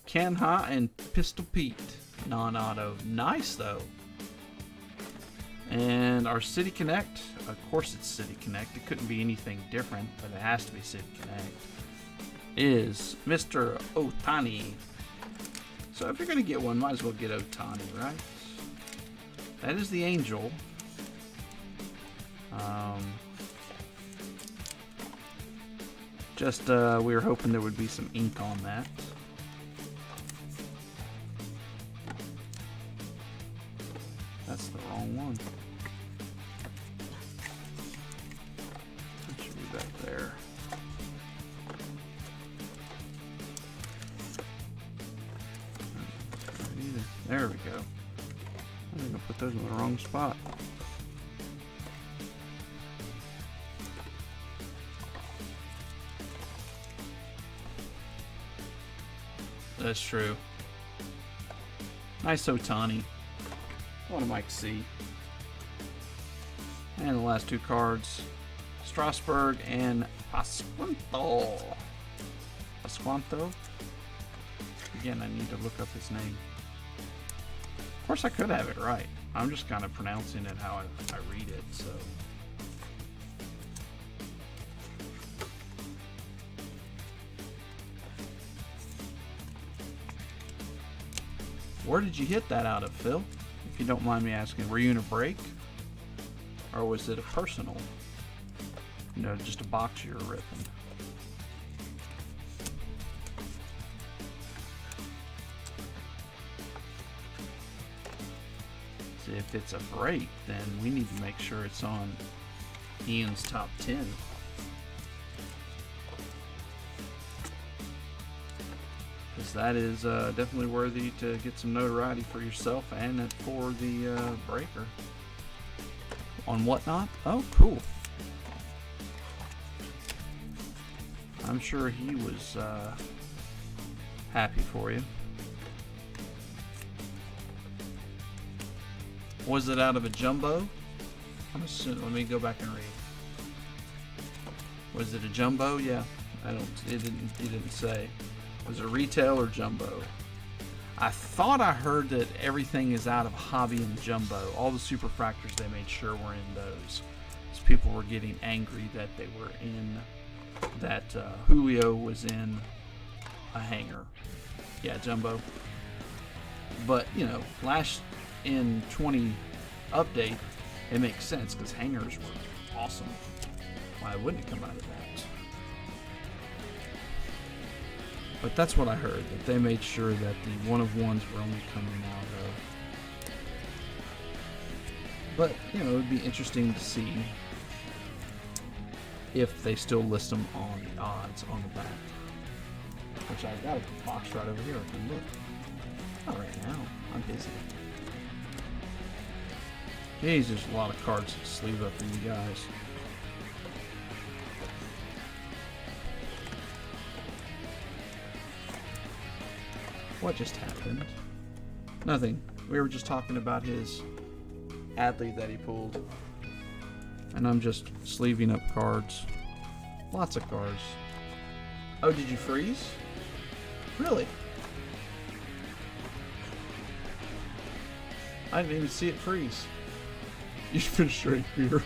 Canha and Pistol Pete. Non-auto. Nice, though. And our City Connect. Of course it's City Connect. It couldn't be anything different, but it has to be City Connect. Is Mr. Otani. So if you're going to get one, might as well get Otani, right? That is the Angel. We were hoping there would be some ink on that. That's the wrong one. It should be back there. Not either. There we go. I'm going to put those in the wrong spot. That's true. Nice Otani. What a Mike C. And the last two cards, Strasburg and Pasquanto. Pasquanto? Again, I need to look up his name. Of course, I could have it right. I'm just kind of pronouncing it how I read it, so. Where did you hit that out of, Phil? If you don't mind me asking, were you in a break? Or was it a personal? You know, just a box you were ripping? See, if it's a break, then we need to make sure it's on Ian's top 10. Because that is definitely worthy to get some notoriety for yourself and for the breaker. On Whatnot? Oh, cool. I'm sure he was happy for you. Was it out of a jumbo? I'm assuming. Let me go back and read. Was it a jumbo? Yeah. It didn't say. Was it retail or jumbo? I thought I heard that everything is out of hobby and jumbo. All the superfractors, they made sure were in those. So people were getting angry that they were in that Julio was in a hanger. Yeah, jumbo. But, you know, last in 20 update, it makes sense because hangers were awesome. Why wouldn't it come out of that? But that's what I heard, that they made sure that the one-of-ones were only coming out of. But, you know, it would be interesting to see if they still list them on the odds on the back. Which I've got a box right over here, I can look. Not right now, I'm busy. Jeez, there's a lot of cards to sleeve up for you guys. What just happened? Nothing. We were just talking about his Adley that he pulled. And I'm just sleeving up cards. Lots of cards. Oh, did you freeze? Really? I didn't even see it freeze. You finished straight beer.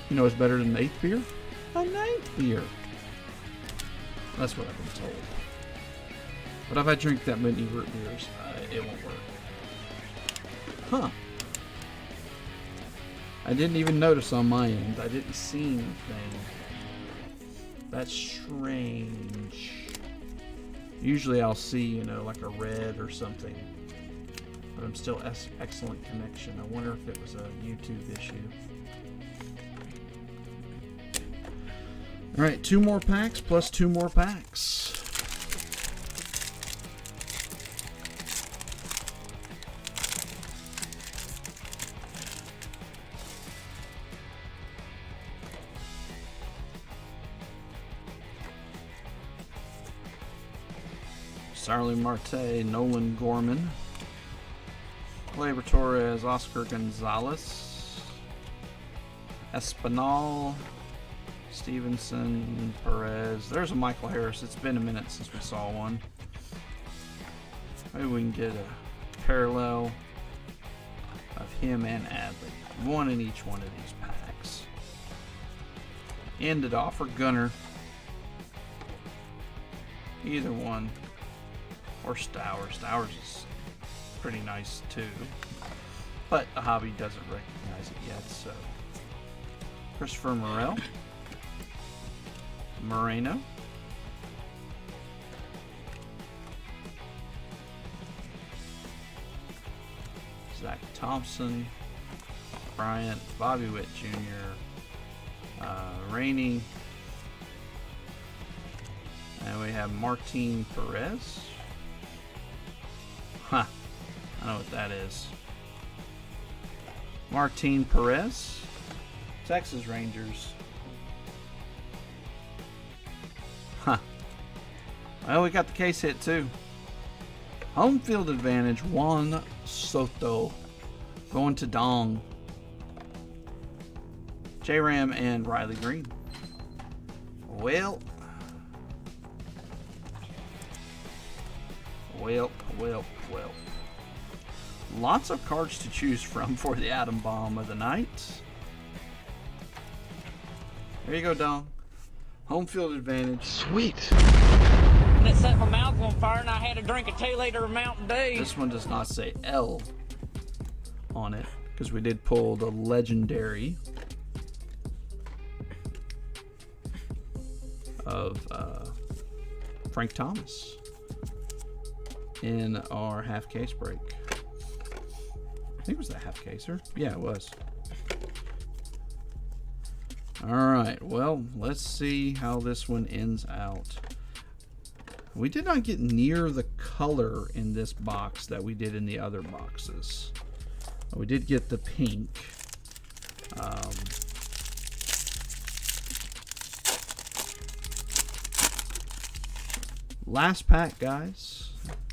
You know what's better than an 8th beer? A 9th beer. That's what I've been told. But if I drink that many root beers, it won't work. Huh. I didn't even notice on my end. I didn't see anything. That's strange. Usually I'll see, you know, like a red or something. But I'm still excellent connection. I wonder if it was a YouTube issue. All right, 2 more packs plus 2 more packs. Starling Marte, Nolan Gorman, Gleyber Torres, Oscar Gonzalez, Espinal, Stevenson, Perez. There's a Michael Harris. It's been a minute since we saw one. Maybe we can get a parallel of him and Adley. One in each one of these packs. End it off or Gunner. Either one. Or Stowers. Stowers is pretty nice too. But the hobby doesn't recognize it yet, so. Christopher Morel. Moreno. Zach Thompson. Bryant. Bobby Witt Jr. Rainey. And we have Martin Perez. Huh. I know what that is. Martin Perez. Texas Rangers. Huh. Well, we got the case hit too. Home field advantage. Juan Soto. Going to Dong. J-Ram and Riley Green. Well. Lots of cards to choose from for the Atom Bomb of the night. There you go, Dong. Home field advantage. Sweet. And it set my mouth on fire and I had to drink a 2-liter of Mountain Dew. This one does not say L on it because we did pull the legendary of Frank Thomas in our half case break. I think it was the half caser. Yeah, it was. Alright, well, let's see how this one ends out. We did not get near the color in this box that we did in the other boxes. We did get the pink. Last pack, guys,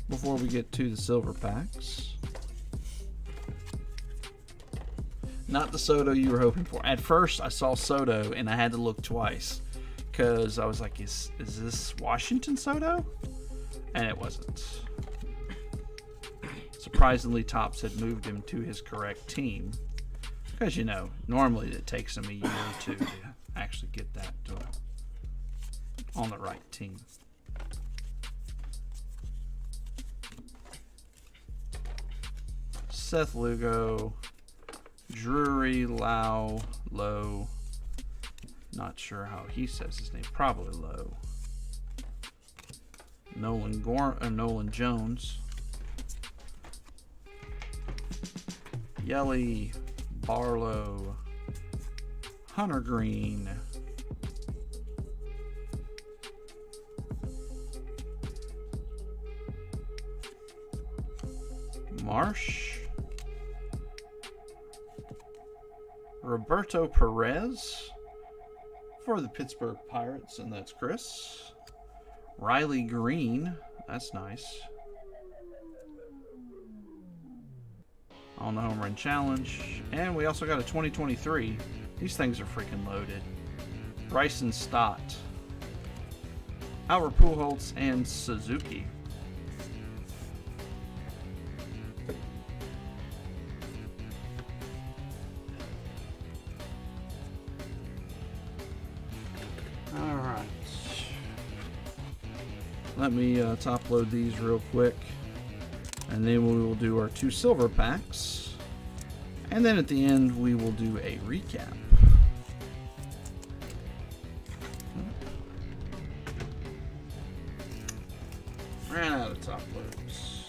before we get to the silver packs. Not the Soto you were hoping for. At first, I saw Soto and I had to look twice because I was like, is this Washington Soto? And it wasn't. Surprisingly, Topps had moved him to his correct team because, you know, normally it takes him a year or two to actually get that on the right team. Seth Lugo, Drury, Lau, Lowe. Not sure how he says his name. Probably Lowe. Nolan Jones. Yelly, Barlow, Hunter Green. Marsh. Roberto Perez for the Pittsburgh Pirates, and that's Chris. Riley Green, that's nice. On the Home Run Challenge. And we also got a 2023. These things are freaking loaded. Bryson Stott, Albert Pujols, and Suzuki. Alright. Let me top load these real quick. And then we will do our 2 silver packs. And then at the end we will do a recap. Ran out of top loads.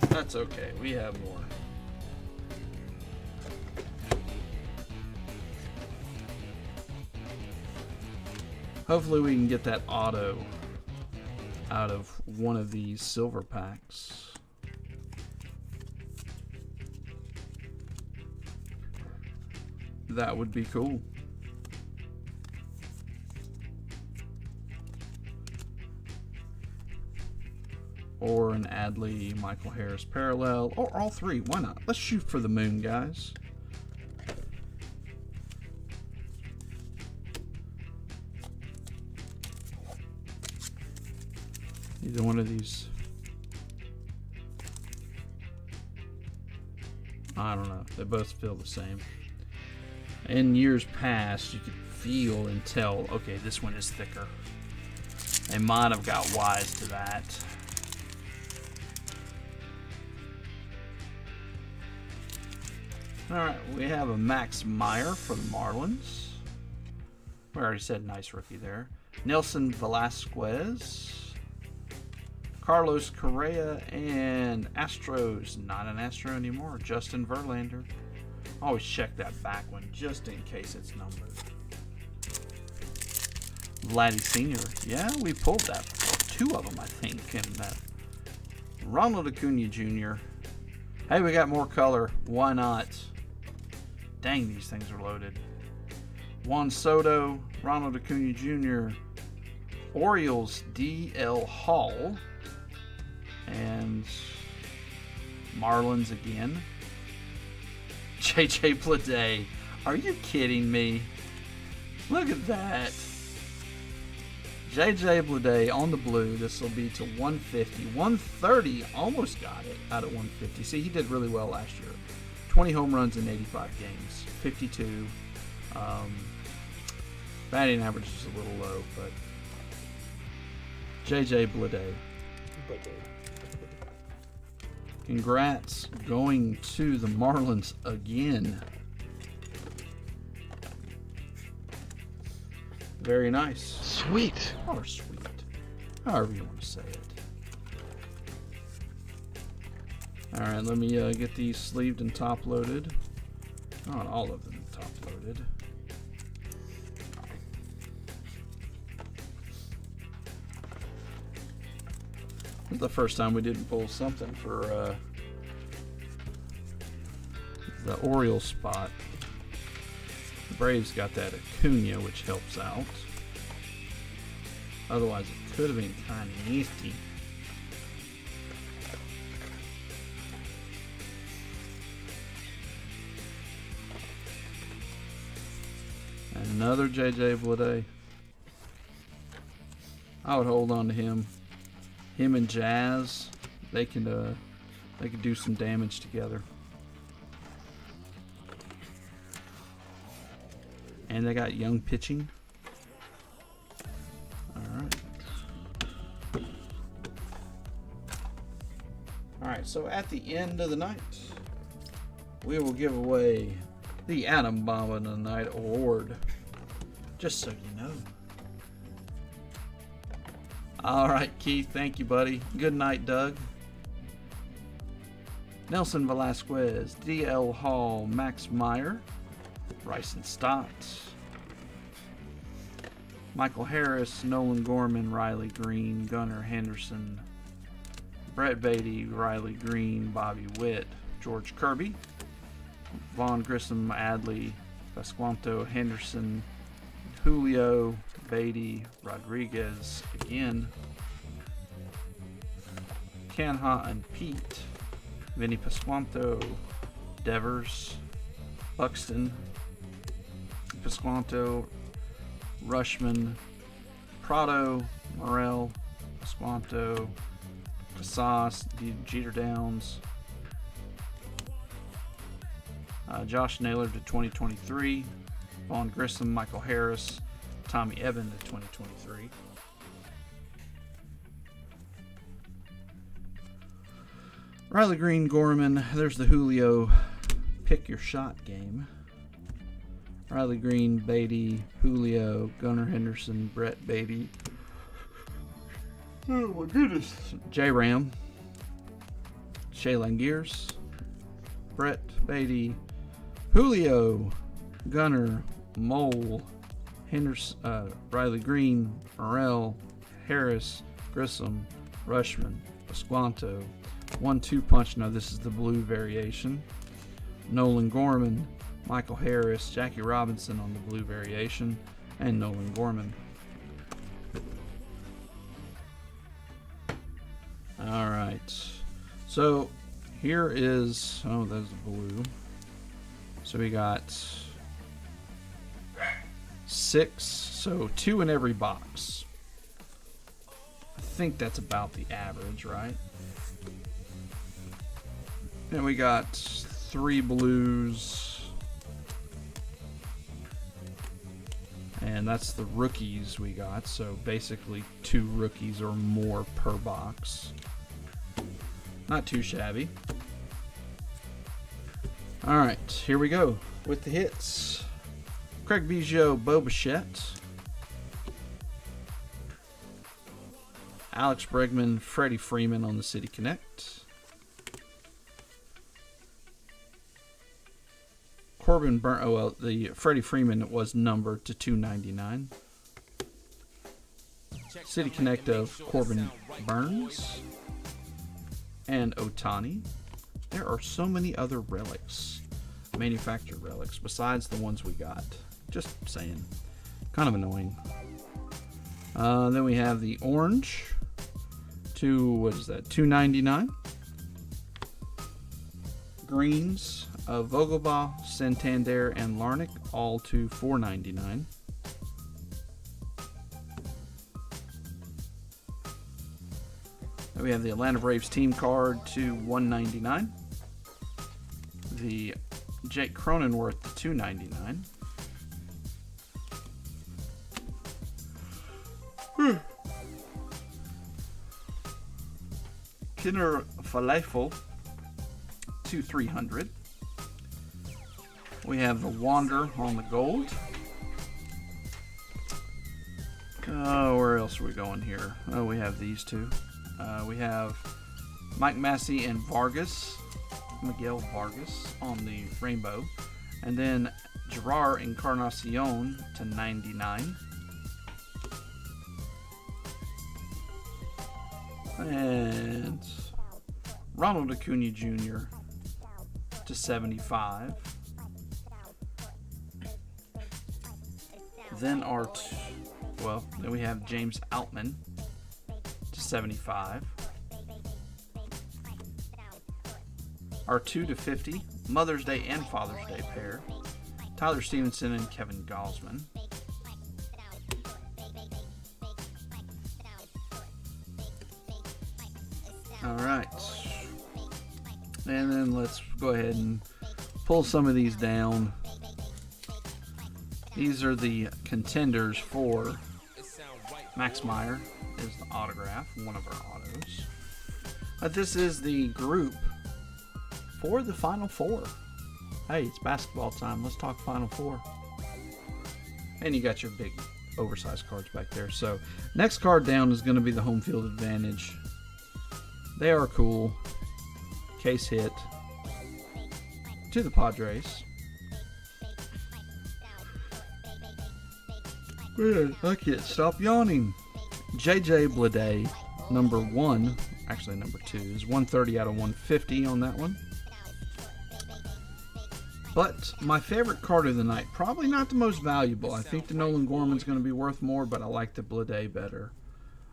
That's okay, we have more. Hopefully we can get that auto out of one of these silver packs. That would be cool. Or an Adley Michael Harris parallel, or all three. Why not? Let's shoot for the moon, guys. Either one of these. I don't know. They both feel the same. In years past, you could feel and tell, okay, this one is thicker. They might have got wise to that. Alright, we have a Max Meyer for the Marlins. We already said nice rookie there. Nelson Velasquez. Carlos Correa, and Astros, not an Astro anymore, Justin Verlander. Always check that back one just in case it's numbered. Vladdy Sr. Yeah, we pulled that. Two of them, I think. And Ronald Acuna Jr. Hey, we got more color. Why not? Dang, these things are loaded. Juan Soto, Ronald Acuna Jr., Orioles D.L. Hall, and Marlins again. JJ Bleday. Are you kidding me? Look at that. JJ Bleday on the blue. This will be to 150. 130. Almost got it out at 150. See, he did really well last year. 20 home runs in 85 games. 52. Batting average is a little low, but JJ Bleday. Congrats going to the Marlins again. Very nice. Sweet. Or sweet. However you want to say it. Alright, let me get these sleeved and top loaded. Not all of them top loaded. This is the first time we didn't pull something for the Orioles spot. The Braves got that Acuna, which helps out. Otherwise, it could have been kind of nifty. And another JJ Bleday. I would hold on to him. Him and Jazz, they could do some damage together. And they got young pitching. Alright. Alright, so at the end of the night, we will give away the Adam Bomb of the Night Award. Just so you know. Alright, Keith, thank you, buddy. Good night, Doug. Nelson Velasquez, D.L. Hall, Max Meyer, Bryson Stott, Michael Harris, Nolan Gorman, Riley Green, Gunnar Henderson, Brett Beatty, Riley Green, Bobby Witt, George Kirby, Vaughn Grissom, Adley, Pasquanto, Henderson, Julio, Beatty, Rodriguez again, Canha and Pete, Vinny Pasquanto, Devers, Buxton, Pasquanto, Rushman, Prado, Morel, Pasquanto, Casas, Jeter Downs, Josh Naylor to 2023, Vaughn Grissom, Michael Harris, Tommy Evans to 2023. Riley Green, Gorman, there's the Julio pick your shot game. Riley Green, Beatty, Julio, Gunnar Henderson, Brett Beatty. Oh my goodness. J Ram, Shea Langears, Brett Beatty, Julio, Gunnar, Mole, Henderson, Riley Green, Morrell, Harris, Grissom, Rushman, Pasquanto. 1-2 punch. Now this is the blue variation. Nolan Gorman, Michael Harris, Jackie Robinson on the blue variation, and Nolan Gorman. All right. So here is, oh, there's the blue. So we got 6, so 2 in every box. I think that's about the average, right? And we got 3 blues. And that's the rookies we got. So basically 2 rookies or more per box. Not too shabby. Alright, here we go with the hits. Craig Biggio, Bo Bichette. Alex Bregman, Freddie Freeman on the City Connect. Corbin Burns. Oh, well, the Freddie Freeman was numbered to 299. City Connect of Corbin Burns and Ohtani. There are so many other relics, manufactured relics, besides the ones we got. Just saying. Kind of annoying. Then we have the orange to, what is that, $2.99. Greens of Vogelbaugh, Santander, and Larnach, all to $4.99. Then we have the Atlanta Braves team card to $1.99. The Jake Cronenworth to $2.99. Kinner Falafel to $300. We have the Wander on the gold. Where else are we going here? Oh, we have these two. We have Mike Massey and Vargas, Miguel Vargas on the rainbow. And then Gerard Encarnacion to $99. And Ronald Acuna Jr. to $75. Then then we have James Outman to $75. Our 2 to $50 Mother's Day and Father's Day pair, Tyler Stevenson and Kevin Gausman. Alright, and then let's go ahead and pull some of these down. These are the contenders for Max Meyer is the autograph, one of our autos. This is the group for the Final Four. Hey, it's basketball time. Let's talk Final Four. And you got your big oversized cards back there. So next card down is going to be the home field advantage. They are cool. Case hit to the Padres. I can't stop yawning. JJ Bleday, number 1, actually number 2, is 130 out of 150 on that one. But my favorite card of the night, probably not the most valuable. I think the Nolan Gorman's going to be worth more, but I like the Bleday better.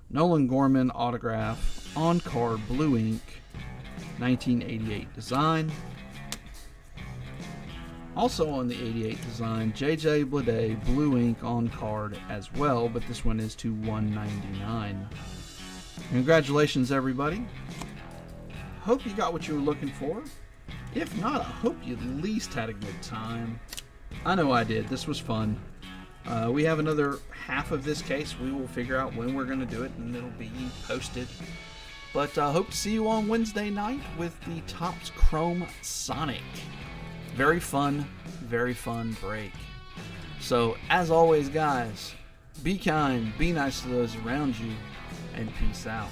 Nolan Gorman autograph on card, blue ink, 1988 design. Also on the 88 design, JJ Bleday, blue ink on card as well, but this one is to $199. Congratulations, everybody. Hope you got what you were looking for. If not, I hope you at least had a good time. I know I did. This was fun. We have another half of this case. We will figure out when we're going to do it, and it'll be posted. But I hope to see you on Wednesday night with the Topps Chrome Sonic. Very fun break. So, as always, guys, be kind, be nice to those around you, and peace out.